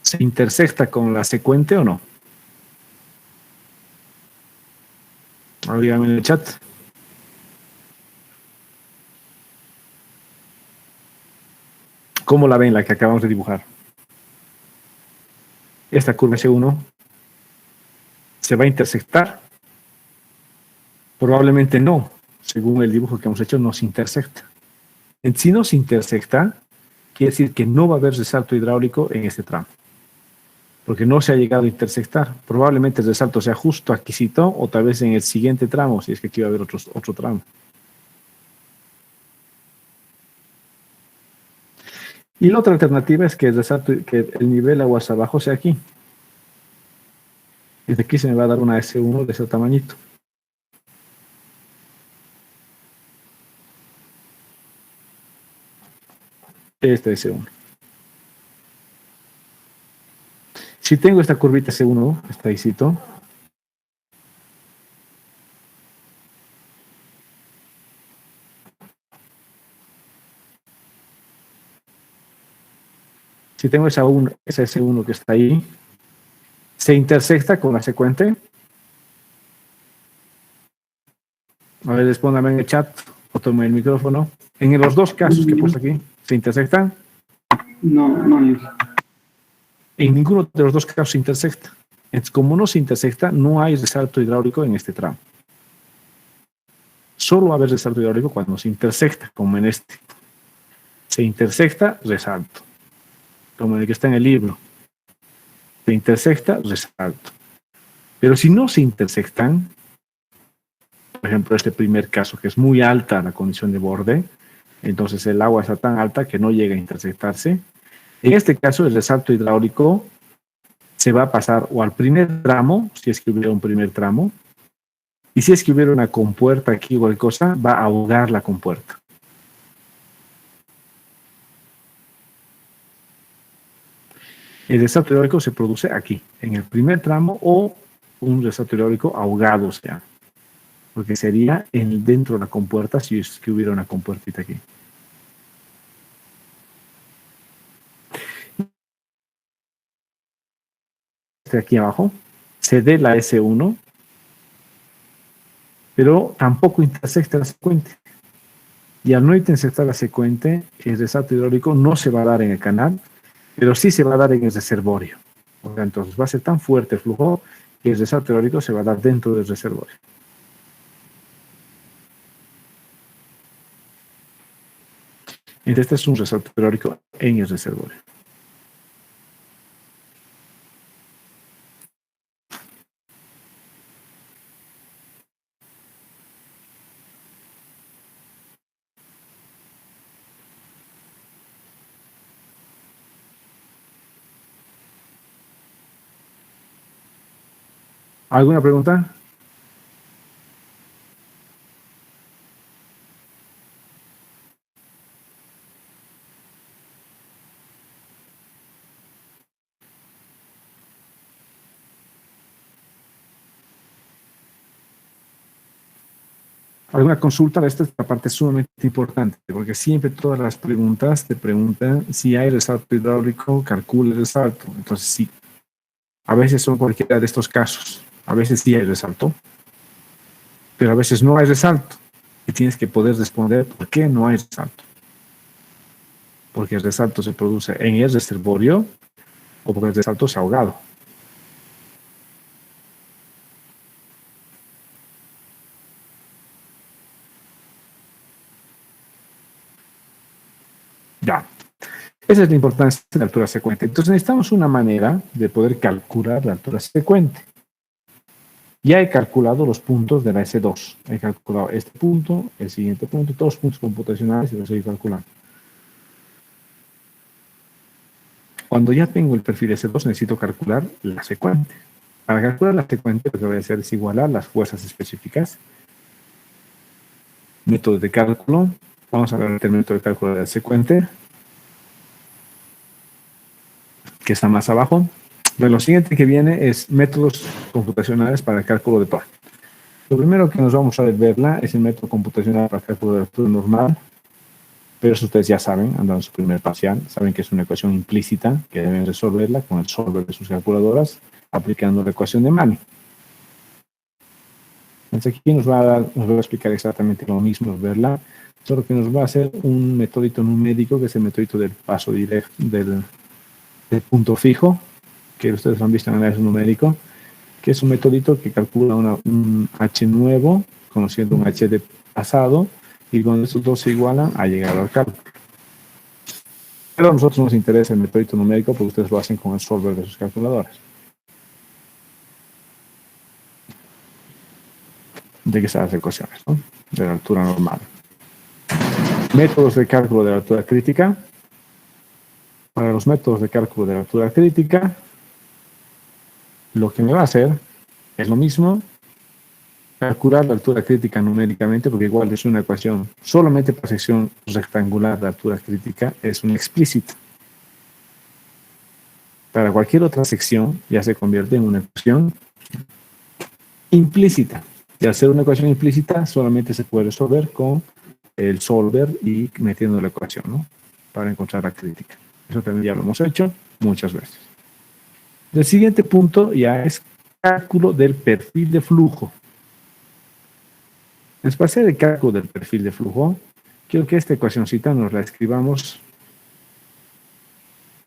¿Se intersecta con la secuente o no? Ahora dígame en el chat. ¿Cómo la ven la que acabamos de dibujar? Esta curva S1 se va a intersectar. Probablemente no. Según el dibujo que hemos hecho, no se intersecta. Si no se intersecta, quiere decir que no va a haber resalto hidráulico en este tramo. Porque no se ha llegado a intersectar. Probablemente el resalto sea justo aquícito o tal vez en el siguiente tramo, si es que aquí va a haber otro tramo. Y la otra alternativa es que el resalto, que el nivel aguas abajo sea aquí. Desde aquí se me va a dar una S1 de ese tamañito. Esta S1. Si tengo esta curvita S1, está ahícito. Si tengo esa S1 que está ahí, se intersecta con la secuente. A ver, respóndame en el chat o tome el micrófono. En los dos casos que he puesto aquí, ¿se intersectan?
No es.
En ninguno de los dos casos se intersecta. Entonces, como no se intersecta, no hay resalto hidráulico en este tramo. Solo va a haber resalto hidráulico cuando se intersecta, como en este. Se intersecta, resalto. Como en el que está en el libro. Se intersecta, resalto. Pero si no se intersectan, por ejemplo, este primer caso, que es muy alta la condición de borde, entonces el agua está tan alta que no llega a intersectarse. En este caso, el resalto hidráulico se va a pasar o al primer tramo, si es que hubiera un primer tramo, y si es que hubiera una compuerta aquí o cualquier cosa, va a ahogar la compuerta. El resalto hidráulico se produce aquí, en el primer tramo, o un resalto hidráulico ahogado, o sea, porque sería dentro de la compuerta si es que hubiera una compuertita aquí. Aquí abajo, se dé la S1, pero tampoco intersecta la secuente. Y al no intersectar la secuente, el resalto hidráulico no se va a dar en el canal, pero sí se va a dar en el reservorio. O sea, entonces va a ser tan fuerte el flujo que el resalto hidráulico se va a dar dentro del reservorio. Entonces, este es un resalto hidráulico en el reservorio. ¿Alguna pregunta? ¿Alguna consulta? Esta parte es sumamente importante, porque siempre todas las preguntas te preguntan si hay resalto hidráulico, calcula el resalto. Entonces sí, a veces son cualquiera de estos casos. A veces sí hay resalto, pero a veces no hay resalto. Y tienes que poder responder por qué no hay resalto. Porque el resalto se produce en el reservorio o porque el resalto se ha ahogado. Ya. Esa es la importancia de la altura secuente. Entonces necesitamos una manera de poder calcular la altura secuente. Ya he calculado los puntos de la S2. He calculado este punto, el siguiente punto, todos los puntos computacionales y los estoy calculando. Cuando ya tengo el perfil S2, necesito calcular la secuente. Para calcular la secuente, lo que voy a hacer es igualar las fuerzas específicas. Método de cálculo. Vamos a ver el método de cálculo de la secuente, que está más abajo. Pero lo siguiente que viene es métodos computacionales para el cálculo de torque. Lo primero que nos vamos a verla es el método computacional para el cálculo de altura normal. Pero eso ustedes ya saben, han dado su primer parcial, saben que es una ecuación implícita que deben resolverla con el solver de sus calculadoras aplicando la ecuación de Manning. Entonces aquí nos va a explicar exactamente lo mismo, verla, solo que nos va a hacer un metodito numérico, que es el metodito del paso directo, del punto fijo, que ustedes lo han visto en el análisis numérico, que es un metodito que calcula un H nuevo, conociendo un H de pasado, y cuando estos dos se igualan, ha llegado al cálculo. Pero a nosotros nos interesa el metodito numérico porque ustedes lo hacen con el solver de sus calculadoras. De que están las ecuaciones, ¿no? De la altura normal. Métodos de cálculo de la altura crítica. Para los métodos de cálculo de la altura crítica, lo que me va a hacer es lo mismo, calcular la altura crítica numéricamente, porque igual es una ecuación solamente para sección rectangular de altura crítica, es un explícito. Para cualquier otra sección ya se convierte en una ecuación implícita. Y al ser una ecuación implícita, solamente se puede resolver con el solver y metiendo la ecuación, ¿no? Para encontrar la crítica. Eso también ya lo hemos hecho muchas veces. El siguiente punto ya es cálculo del perfil de flujo. Para hacer el cálculo del perfil de flujo, quiero que esta ecuacióncita nos la escribamos.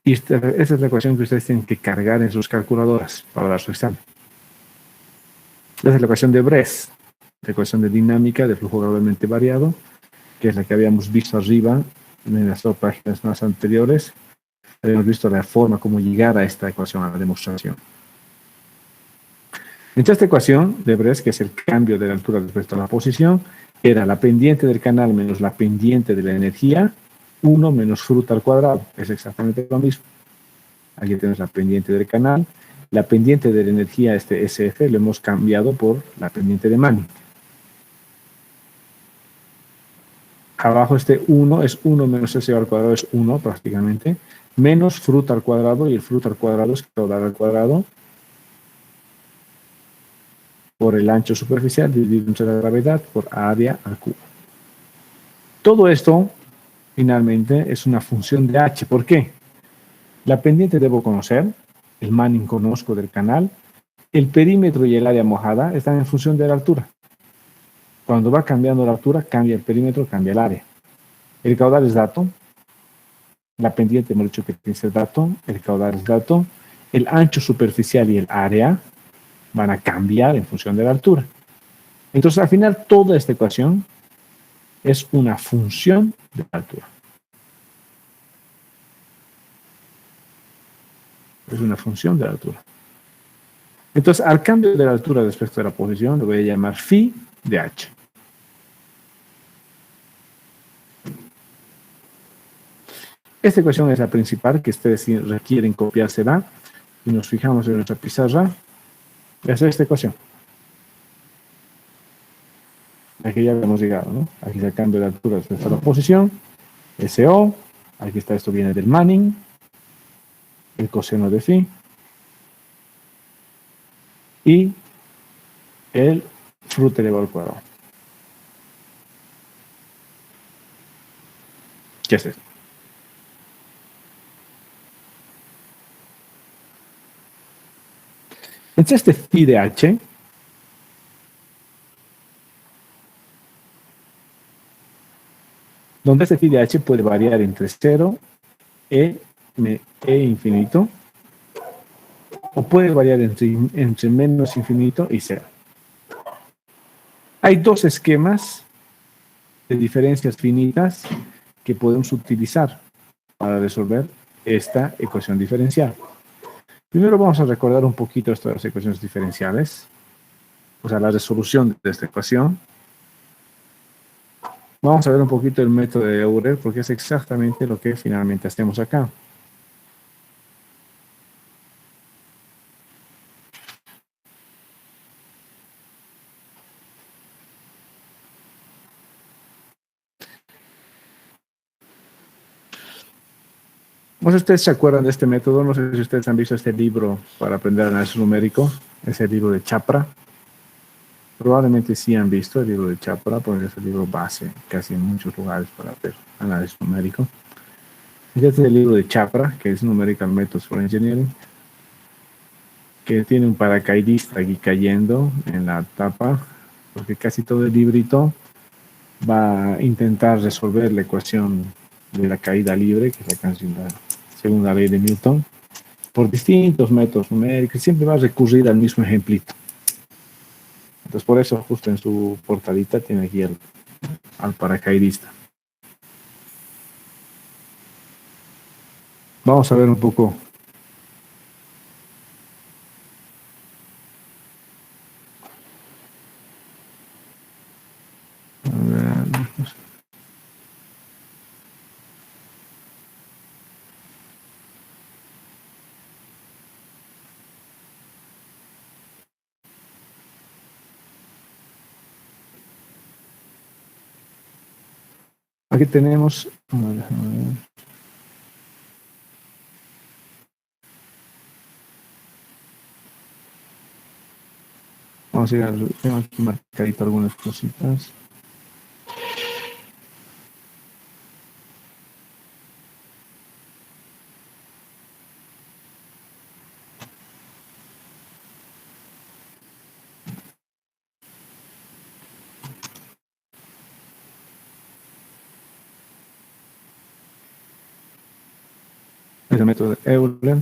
Y esta es la ecuación que ustedes tienen que cargar en sus calculadoras para dar su examen. Esta es la ecuación de Bress, la ecuación de dinámica de flujo gradualmente variado, que es la que habíamos visto arriba en las dos páginas más anteriores. Habíamos visto la forma como llegar a esta ecuación, a la demostración. Entonces, esta ecuación de Bress, que es el cambio de la altura respecto a la posición, era la pendiente del canal menos la pendiente de la energía, 1 menos fruta al cuadrado. Es exactamente lo mismo. Aquí tenemos la pendiente del canal. La pendiente de la energía, este SF, lo hemos cambiado por la pendiente de Manning. Abajo este 1 es 1 menos S al cuadrado, es 1 prácticamente, menos fruta al cuadrado, y el fruta al cuadrado es caudal al cuadrado, por el ancho superficial dividido entre la gravedad por área al cubo. Todo esto, finalmente, es una función de H. ¿Por qué? La pendiente debo conocer, el Manning conozco del canal, el perímetro y el área mojada están en función de la altura. Cuando va cambiando la altura, cambia el perímetro, cambia el área. El caudal es dato, la pendiente hemos dicho que tiene que ser dato, el caudal es dato, el ancho superficial y el área van a cambiar en función de la altura. Entonces, al final, toda esta ecuación es una función de la altura. Es una función de la altura. Entonces, al cambio de la altura respecto a la posición, lo voy a llamar phi de h. Esta ecuación es la principal, que ustedes requieren copiársela. Y nos fijamos en nuestra pizarra. Es esta ecuación. Aquí ya hemos llegado, ¿no? Aquí se cambia la altura respecto a la posición. SO. Aquí está, esto viene del Manning. El coseno de phi. Y el fruto elevado al cuadrado. ¿Qué es esto? Entonces este phi de h donde este phi de h puede variar entre 0 e infinito, o puede variar entre menos infinito y 0. Hay dos esquemas de diferencias finitas que podemos utilizar para resolver esta ecuación diferencial. Primero vamos a recordar un poquito estas ecuaciones diferenciales. o sea, la resolución de esta ecuación. Vamos a ver un poquito el método de Euler, porque es exactamente lo que finalmente hacemos acá. No sé si ustedes se acuerdan de este método, no sé si ustedes han visto este libro para aprender análisis numérico, es el libro de Chapra. Probablemente sí han visto el libro de Chapra, porque es el libro base casi en muchos lugares para hacer análisis numérico. Este es el libro de Chapra, que es Numerical Methods for Engineering, que tiene un paracaidista aquí cayendo en la tapa, porque casi todo el librito va a intentar resolver la ecuación de la caída libre, que es la segunda ley de Newton, por distintos métodos numéricos, siempre va a recurrir al mismo ejemplito. Entonces, por eso, justo en su portadita tiene aquí al paracaidista. Vamos a ver un poco. Aquí tenemos. Vamos a ir al. Tengo aquí marcadito algunas cositas. Es el método de Euler.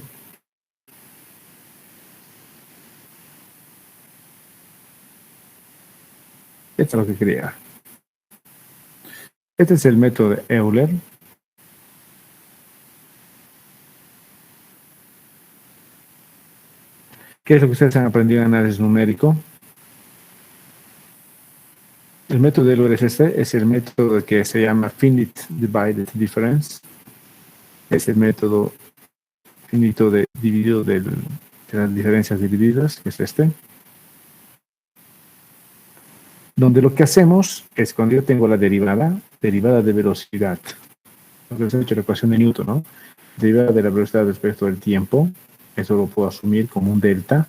Esto es lo que quería. Este es el método de Euler. ¿Qué es lo que ustedes han aprendido en análisis numérico? El método de Euler es este, es el método que se llama Finite Divided Difference. Es el método finito dividido de las diferencias divididas, que es este. Donde lo que hacemos es cuando yo tengo la derivada de velocidad, lo que se ha hecho la ecuación de Newton, ¿no? Derivada de la velocidad respecto del tiempo, eso lo puedo asumir como un delta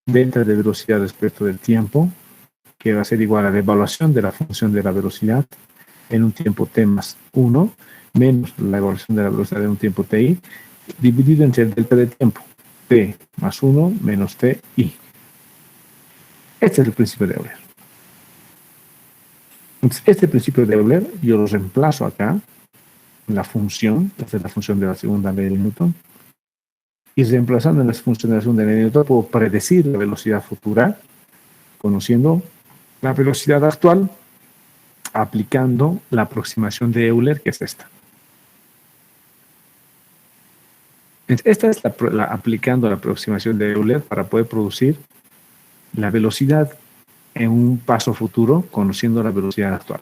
de velocidad respecto del tiempo, que va a ser igual a la evaluación de la función de la velocidad en un tiempo t más 1, menos la evaluación de la velocidad en un tiempo ti, dividido entre el delta de tiempo, t más 1 menos ti. Este es el principio de Euler. Entonces, este principio de Euler yo lo reemplazo acá en la función, esta es la función de la segunda ley de Newton, y reemplazando en la función de la segunda ley de Newton puedo predecir la velocidad futura conociendo la velocidad actual, aplicando la aproximación de Euler, que es esta. Esta es aplicando la aproximación de Euler para poder producir la velocidad en un paso futuro, conociendo la velocidad actual.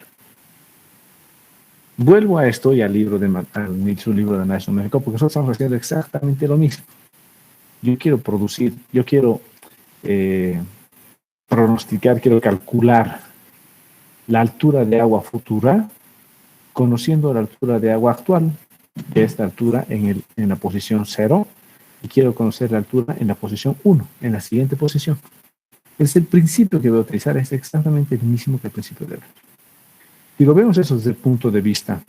Vuelvo a esto y al libro de su libro de análisis numérico, porque nosotros estamos haciendo exactamente lo mismo. Yo quiero producir, yo quiero pronosticar, quiero calcular la altura de agua futura, conociendo la altura de agua actual, que es la altura en la posición 0, y quiero conocer la altura en la posición 1, en la siguiente posición. Es el principio que voy a utilizar, es exactamente el mismo que el principio de Euler. Si lo vemos eso desde el punto de vista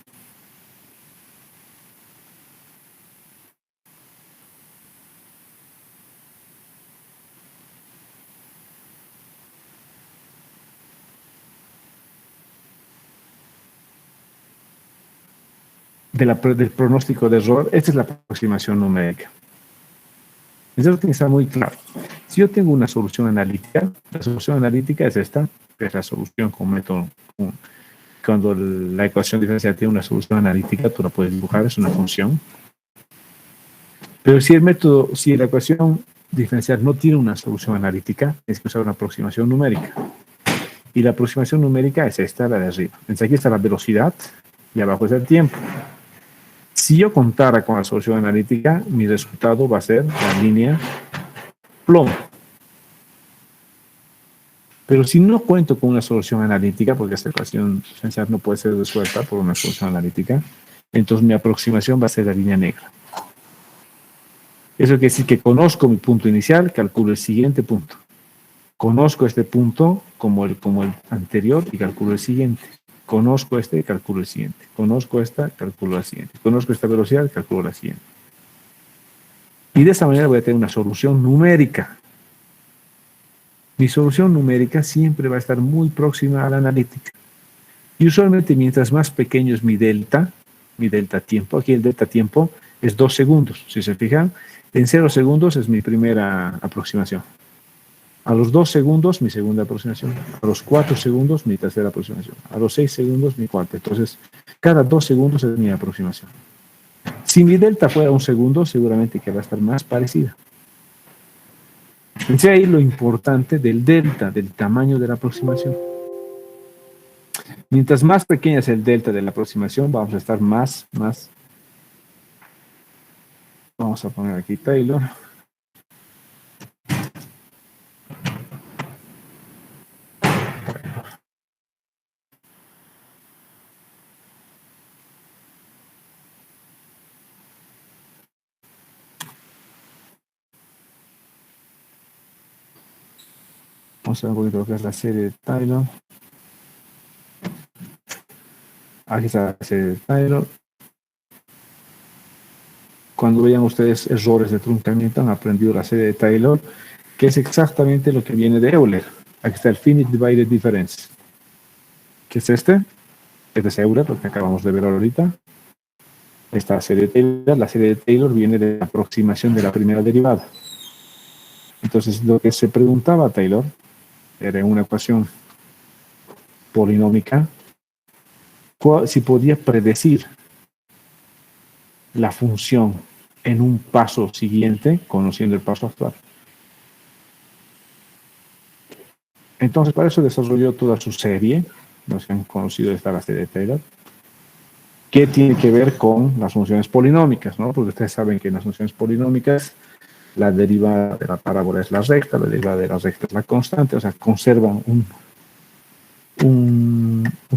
del pronóstico de error, esta es la aproximación numérica. Eso tiene que estar muy claro. Si yo tengo una solución analítica, la solución analítica es esta, que es la solución con método. Cuando la ecuación diferencial tiene una solución analítica, tú la puedes dibujar, es una función. Pero si la ecuación diferencial no tiene una solución analítica, es que usar una aproximación numérica. Y la aproximación numérica es esta, la de arriba. Entonces aquí está la velocidad y abajo es el tiempo. Si yo contara con la solución analítica, mi resultado va a ser la línea plomo. Pero si no cuento con una solución analítica, porque esta ecuación diferencial no puede ser resuelta por una solución analítica, entonces mi aproximación va a ser la línea negra. Eso quiere decir que conozco mi punto inicial, calculo el siguiente punto. Conozco este punto como el anterior y calculo el siguiente. Conozco este y calculo el siguiente. Conozco esta, calculo la siguiente. Conozco esta velocidad, calculo la siguiente. Y de esa manera voy a tener una solución numérica. Mi solución numérica siempre va a estar muy próxima a la analítica. Y usualmente mientras más pequeño es mi delta tiempo, aquí el delta tiempo es 2 segundos. Si se fijan, en 0 segundos es mi primera aproximación. A los 2 segundos, mi segunda aproximación. A los 4 segundos, mi tercera aproximación. A los 6 segundos, mi cuarta. Entonces, cada 2 segundos es mi aproximación. Si mi delta fuera 1 segundo, seguramente que va a estar más parecida. Entonces, ahí lo importante del delta, del tamaño de la aproximación. Mientras más pequeña es el delta de la aproximación, vamos a estar más. Vamos a poner aquí Taylor. Vamos a ver un poquito lo que es la serie de Taylor. Aquí está la serie de Taylor. Cuando vean ustedes errores de truncamiento, han aprendido la serie de Taylor, que es exactamente lo que viene de Euler. Aquí está el Finite Divided Difference. ¿Qué es este? Este es Euler, lo que acabamos de ver ahorita. Esta serie de Taylor, la serie de Taylor viene de la aproximación de la primera derivada. Entonces, lo que se preguntaba a Taylor era una ecuación polinómica, si podía predecir la función en un paso siguiente, conociendo el paso actual. Entonces, para eso desarrolló toda su serie, los que han conocido esta la serie de Taylor, que tiene que ver con las funciones polinómicas, ¿no? Porque ustedes saben que en las funciones polinómicas la derivada de la parábola es la recta, la derivada de la recta es la constante, o sea, conservan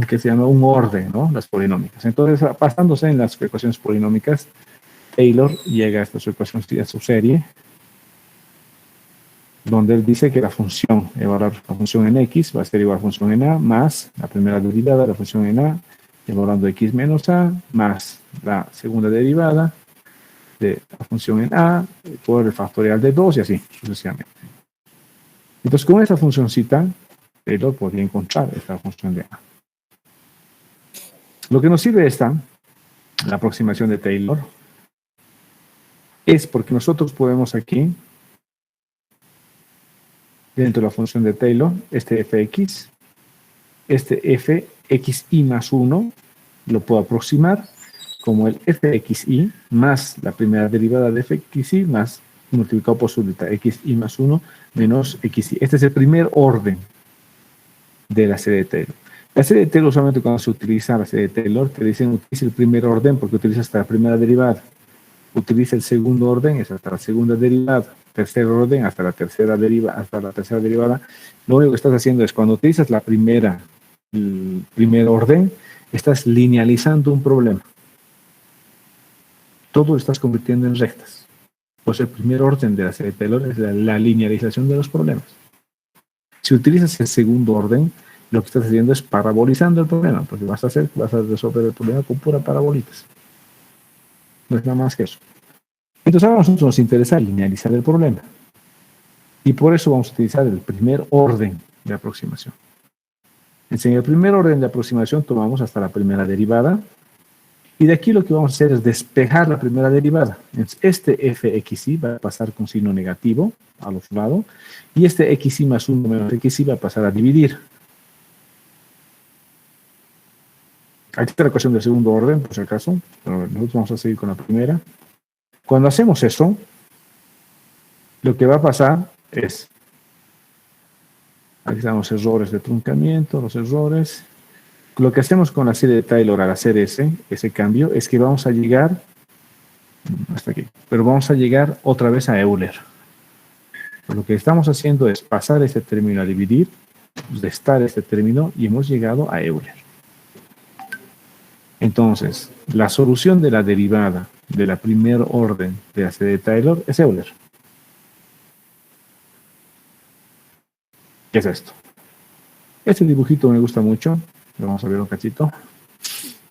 que se llama un orden, ¿no? Las polinómicas. Entonces, basándose en las ecuaciones polinómicas, Taylor llega a esta ecuación, a su serie, donde él dice que la función, evaluar la función en x, va a ser igual a la función en a, más la primera derivada de la función en a, evaluando x menos a, más la segunda derivada de la función en a, por el factorial de 2 y así, sucesivamente. Entonces, con esta funcióncita, Taylor podría encontrar esta función de a. Lo que nos sirve la aproximación de Taylor, es porque nosotros podemos aquí, dentro de la función de Taylor, este fx, este fxi más 1, lo puedo aproximar como el fxi más la primera derivada de fxi más multiplicado por su delta, xi más 1 menos xi. Este es el primer orden de la serie de Taylor. La serie de Taylor, usualmente cuando se utiliza la serie de Taylor, te dicen utiliza el primer orden porque utiliza hasta la primera derivada. Utiliza el segundo orden, es hasta la segunda derivada. Tercer orden, hasta la tercera derivada. Lo único que estás haciendo es cuando utilizas el primer orden, estás linealizando un problema. Todo lo estás convirtiendo en rectas. Pues el primer orden de la serie de Taylor es la linealización de los problemas. Si utilizas el segundo orden, lo que estás haciendo es parabolizando el problema, porque vas a resolver el problema con pura parabolitas. No es nada más que eso. Entonces ahora a nosotros nos interesa linealizar el problema. Y por eso vamos a utilizar el primer orden de aproximación. En el primer orden de aproximación tomamos hasta la primera derivada. Y de aquí lo que vamos a hacer es despejar la primera derivada. Entonces, este fxi va a pasar con signo negativo a los lados. Y este xi más 1 menos xi va a pasar a dividir. Aquí está la ecuación del segundo orden, por si acaso. Pero nosotros vamos a seguir con la primera. Cuando hacemos eso, lo que va a pasar es, aquí están los errores de truncamiento, los errores. Lo que hacemos con la serie de Taylor al hacer ese cambio es que vamos a llegar, hasta aquí, pero vamos a llegar otra vez a Euler. Lo que estamos haciendo es pasar este término a dividir, restar este término y hemos llegado a Euler. Entonces, la solución de la derivada de la primer orden de la serie de Taylor es Euler. ¿Qué es esto? Este dibujito me gusta mucho. Lo vamos a ver un cachito.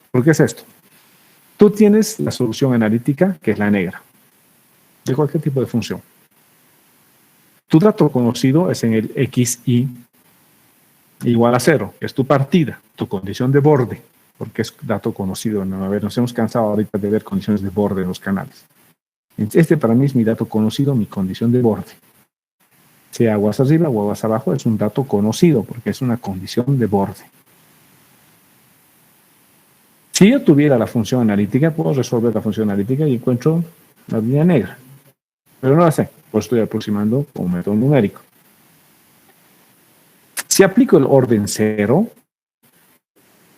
¿Por qué es esto? Tú tienes la solución analítica, que es la negra, de cualquier tipo de función. Tu dato conocido es en el xy igual a 0, que es tu partida, tu condición de borde, porque es dato conocido. ¿No? A ver, nos hemos cansado ahorita de ver condiciones de borde en los canales. Este para mí es mi dato conocido, mi condición de borde. Sea aguas arriba o aguas abajo, es un dato conocido, porque es una condición de borde. Si yo tuviera la función analítica, puedo resolver la función analítica y encuentro la línea negra. Pero no la sé, pues estoy aproximando con un método numérico. Si aplico el orden 0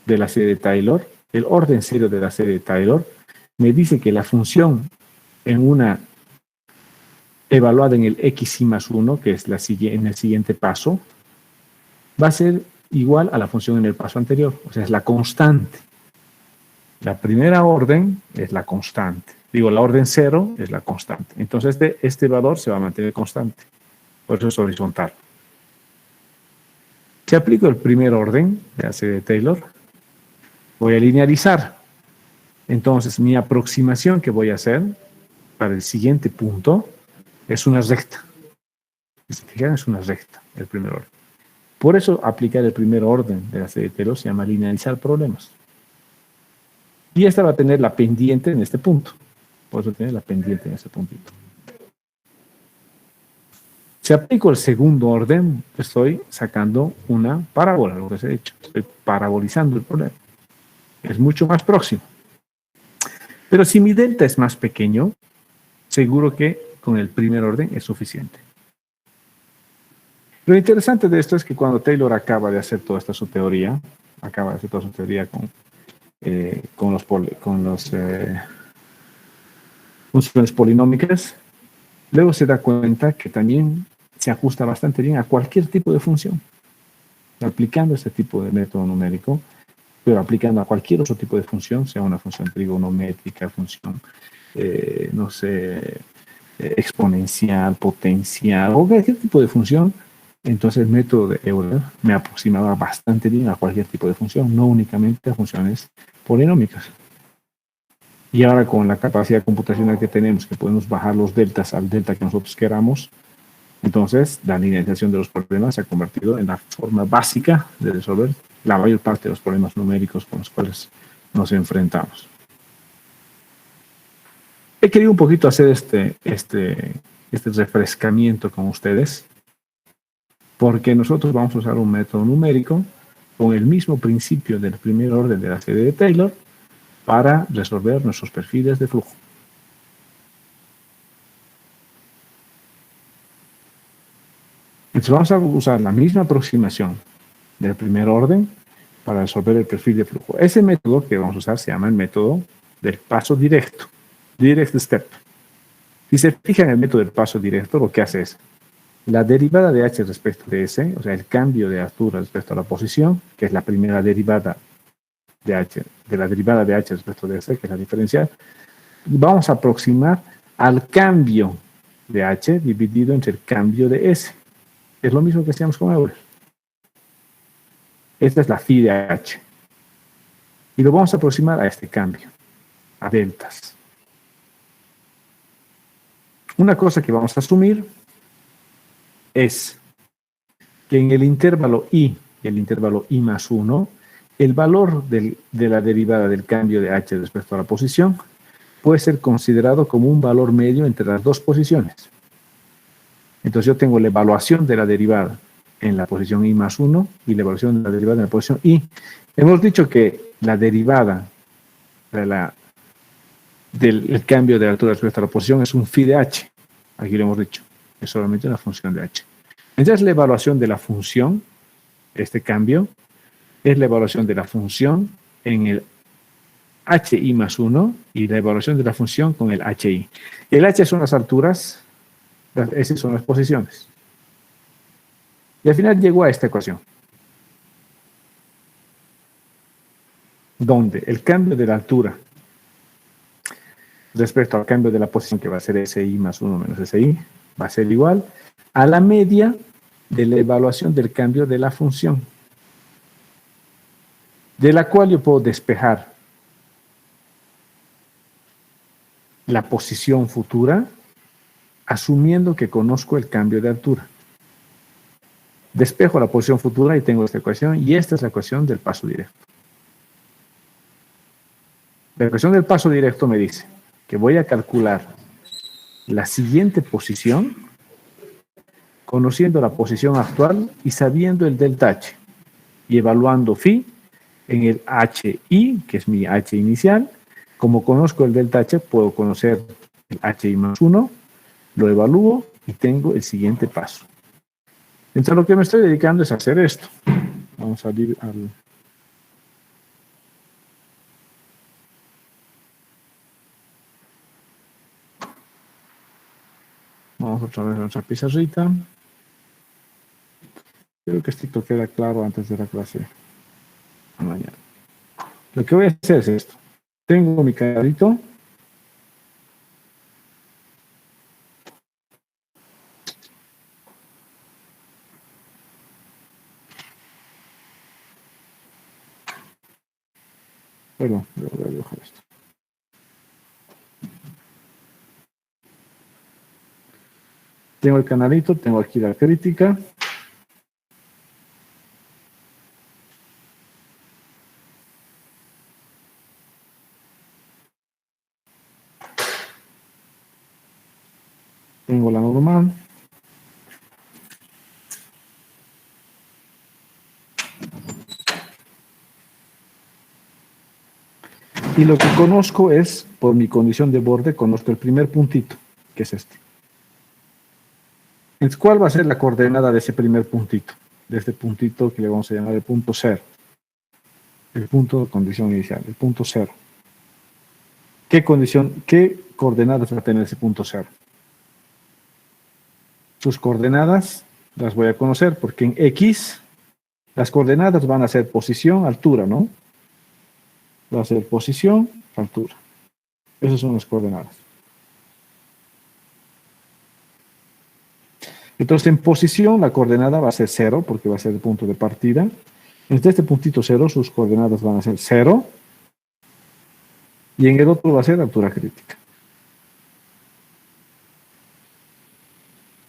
de la serie de Taylor, el orden 0 de la serie de Taylor me dice que la función en una evaluada en el xy más 1, que es en el siguiente paso, va a ser igual a la función en el paso anterior, o sea, es la constante. La primera orden es la constante. Digo, la orden 0 es la constante. Entonces, este valor se va a mantener constante. Por eso es horizontal. Si aplico el primer orden de la serie de Taylor, voy a linearizar. Entonces, mi aproximación que voy a hacer para el siguiente punto es una recta. Si se fijan, es una recta, el primer orden. Por eso, aplicar el primer orden de la serie de Taylor se llama linearizar problemas. Y esta va a tener la pendiente en este punto. Por eso tiene la pendiente en ese puntito. Si aplico el segundo orden, estoy sacando una parábola, lo que se ha hecho. Estoy parabolizando el problema. Es mucho más próximo. Pero si mi delta es más pequeño, seguro que con el primer orden es suficiente. Lo interesante de esto es que cuando Taylor acaba de hacer toda esta su teoría, con las funciones polinómicas, luego se da cuenta que también se ajusta bastante bien a cualquier tipo de función. Aplicando este tipo de método numérico, pero aplicando a cualquier otro tipo de función, sea una función trigonométrica, función, exponencial, potencial, o cualquier tipo de función, entonces el método de Euler me aproximaba bastante bien a cualquier tipo de función, no únicamente a funciones polinómicas. Y ahora con la capacidad computacional que tenemos, que podemos bajar los deltas al delta que nosotros queramos, entonces la linealización de los problemas se ha convertido en la forma básica de resolver la mayor parte de los problemas numéricos con los cuales nos enfrentamos. He querido un poquito hacer este refrescamiento con ustedes, porque nosotros vamos a usar un método numérico con el mismo principio del primer orden de la serie de Taylor para resolver nuestros perfiles de flujo. Entonces vamos a usar la misma aproximación del primer orden para resolver el perfil de flujo. Ese método que vamos a usar se llama el método del paso directo, direct step. Si se fijan en el método del paso directo, lo que hace es la derivada de h respecto de s, o sea, el cambio de altura respecto a la posición, que es la primera derivada de h, de la derivada de h respecto de s, que es la diferencial, vamos a aproximar al cambio de h dividido entre el cambio de s. Es lo mismo que hacíamos con Euler. Esta es la phi de h. Y lo vamos a aproximar a este cambio, a deltas. Una cosa que vamos a asumir es que en el intervalo i y el intervalo i más 1, el valor de la derivada del cambio de h respecto a la posición puede ser considerado como un valor medio entre las dos posiciones. Entonces yo tengo la evaluación de la derivada en la posición i más 1 y la evaluación de la derivada en la posición i. Hemos dicho que la derivada del cambio de altura respecto a la posición es un phi de h. Aquí lo hemos dicho. es solamente una función de h. Entonces la evaluación de la función, este cambio, es la evaluación de la función en el hi más 1 y la evaluación de la función con el hi. El h son las alturas, las s son las posiciones. Y al final llegó a esta ecuación, donde el cambio de la altura respecto al cambio de la posición, que va a ser si más 1 menos si, va a ser igual a la media de la evaluación del cambio de la función, de la cual yo puedo despejar la posición futura, asumiendo que conozco el cambio de altura. Despejo la posición futura y tengo esta ecuación, y esta es la ecuación del paso directo. La ecuación del paso directo me dice que voy a calcular la siguiente posición, conociendo la posición actual y sabiendo el delta h, y evaluando phi en el hi, que es mi h inicial. Como conozco el delta h, puedo conocer el hi más 1, lo evalúo y tengo el siguiente paso. Entonces lo que me estoy dedicando es a hacer esto. Vamos a ir al... Vamos otra vez a nuestra pizarrita. Creo que esto queda claro antes de la clase de mañana. Lo que voy a hacer es esto. Tengo mi carrito. Perdón, voy a dibujar esto. Tengo el canalito, tengo aquí la crítica. Tengo la normal. Y lo que conozco es, por mi condición de borde, conozco el primer puntito, que es este. Entonces, ¿cuál va a ser la coordenada de ese primer puntito? De este puntito que le vamos a llamar el punto 0. El punto de condición inicial, el punto 0. ¿Qué coordenadas va a tener ese punto 0? Sus coordenadas las voy a conocer, porque en X las coordenadas van a ser posición, altura, ¿no? Va a ser posición, altura. Esas son las coordenadas. Entonces, en posición, la coordenada va a ser 0, porque va a ser el punto de partida. Desde este puntito 0, sus coordenadas van a ser 0. Y en el otro va a ser altura crítica.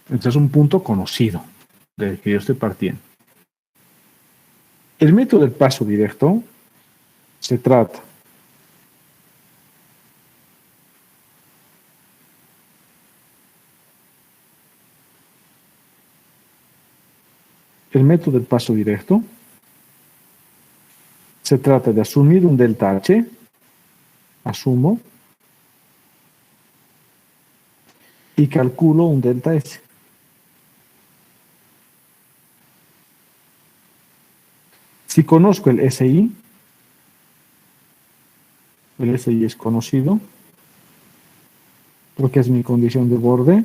Entonces, es un punto conocido del que yo estoy partiendo. El método del paso directo se trata de asumir un delta h, asumo, y calculo un delta s. Si conozco el SI es conocido, porque es mi condición de borde,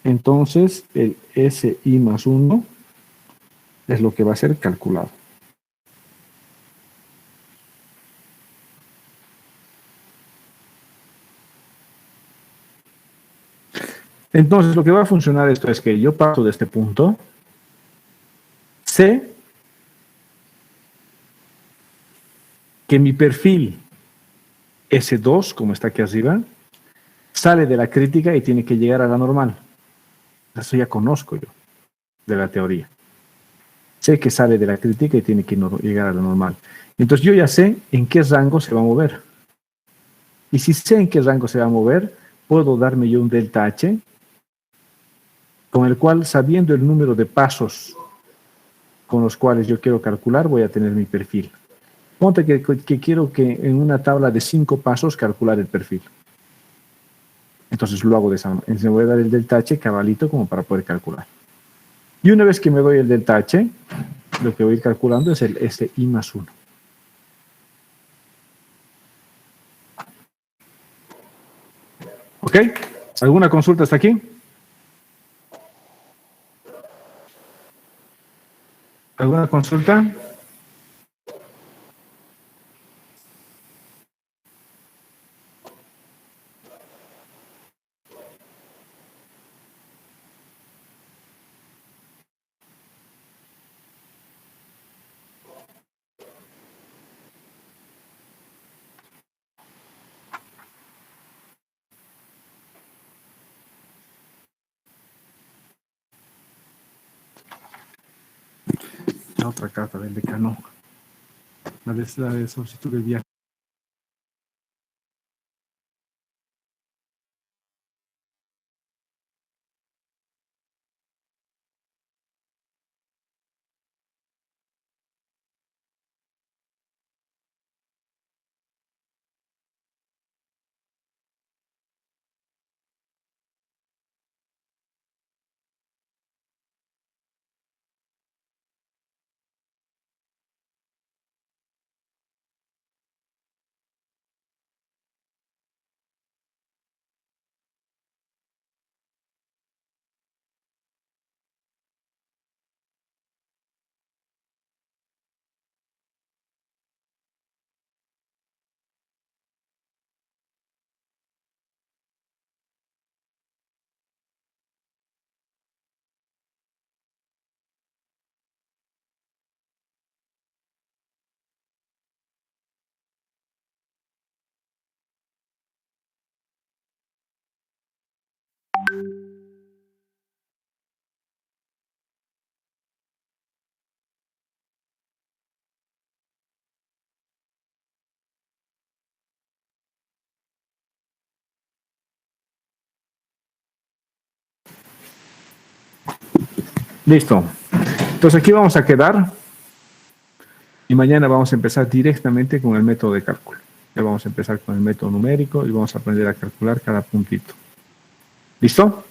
entonces el SI más 1 es lo que va a ser calculado. Entonces, lo que va a funcionar esto es que yo parto de este punto, sé que mi perfil S2, como está aquí arriba, sale de la crítica y tiene que llegar a la normal. Eso ya conozco yo de la teoría. Sé que sale de la crítica y tiene que llegar a la normal. Entonces yo ya sé en qué rango se va a mover. Y si sé en qué rango se va a mover, puedo darme yo un delta H, con el cual, sabiendo el número de pasos con los cuales yo quiero calcular, voy a tener mi perfil. Ponte que quiero que en una tabla de 5 pasos calcular el perfil. Entonces lo hago de esa manera. Entonces me voy a dar el delta H cabalito como para poder calcular. Y una vez que me doy el delta H, lo que voy a ir calculando es el SI más 1. ¿Ok? ¿Alguna consulta hasta aquí? ¿Alguna consulta? La otra carta del decano. La de solicitud de viaje. Listo. Entonces aquí vamos a quedar y mañana vamos a empezar directamente con el método de cálculo. Ya vamos a empezar con el método numérico y vamos a aprender a calcular cada puntito. ¿Listo?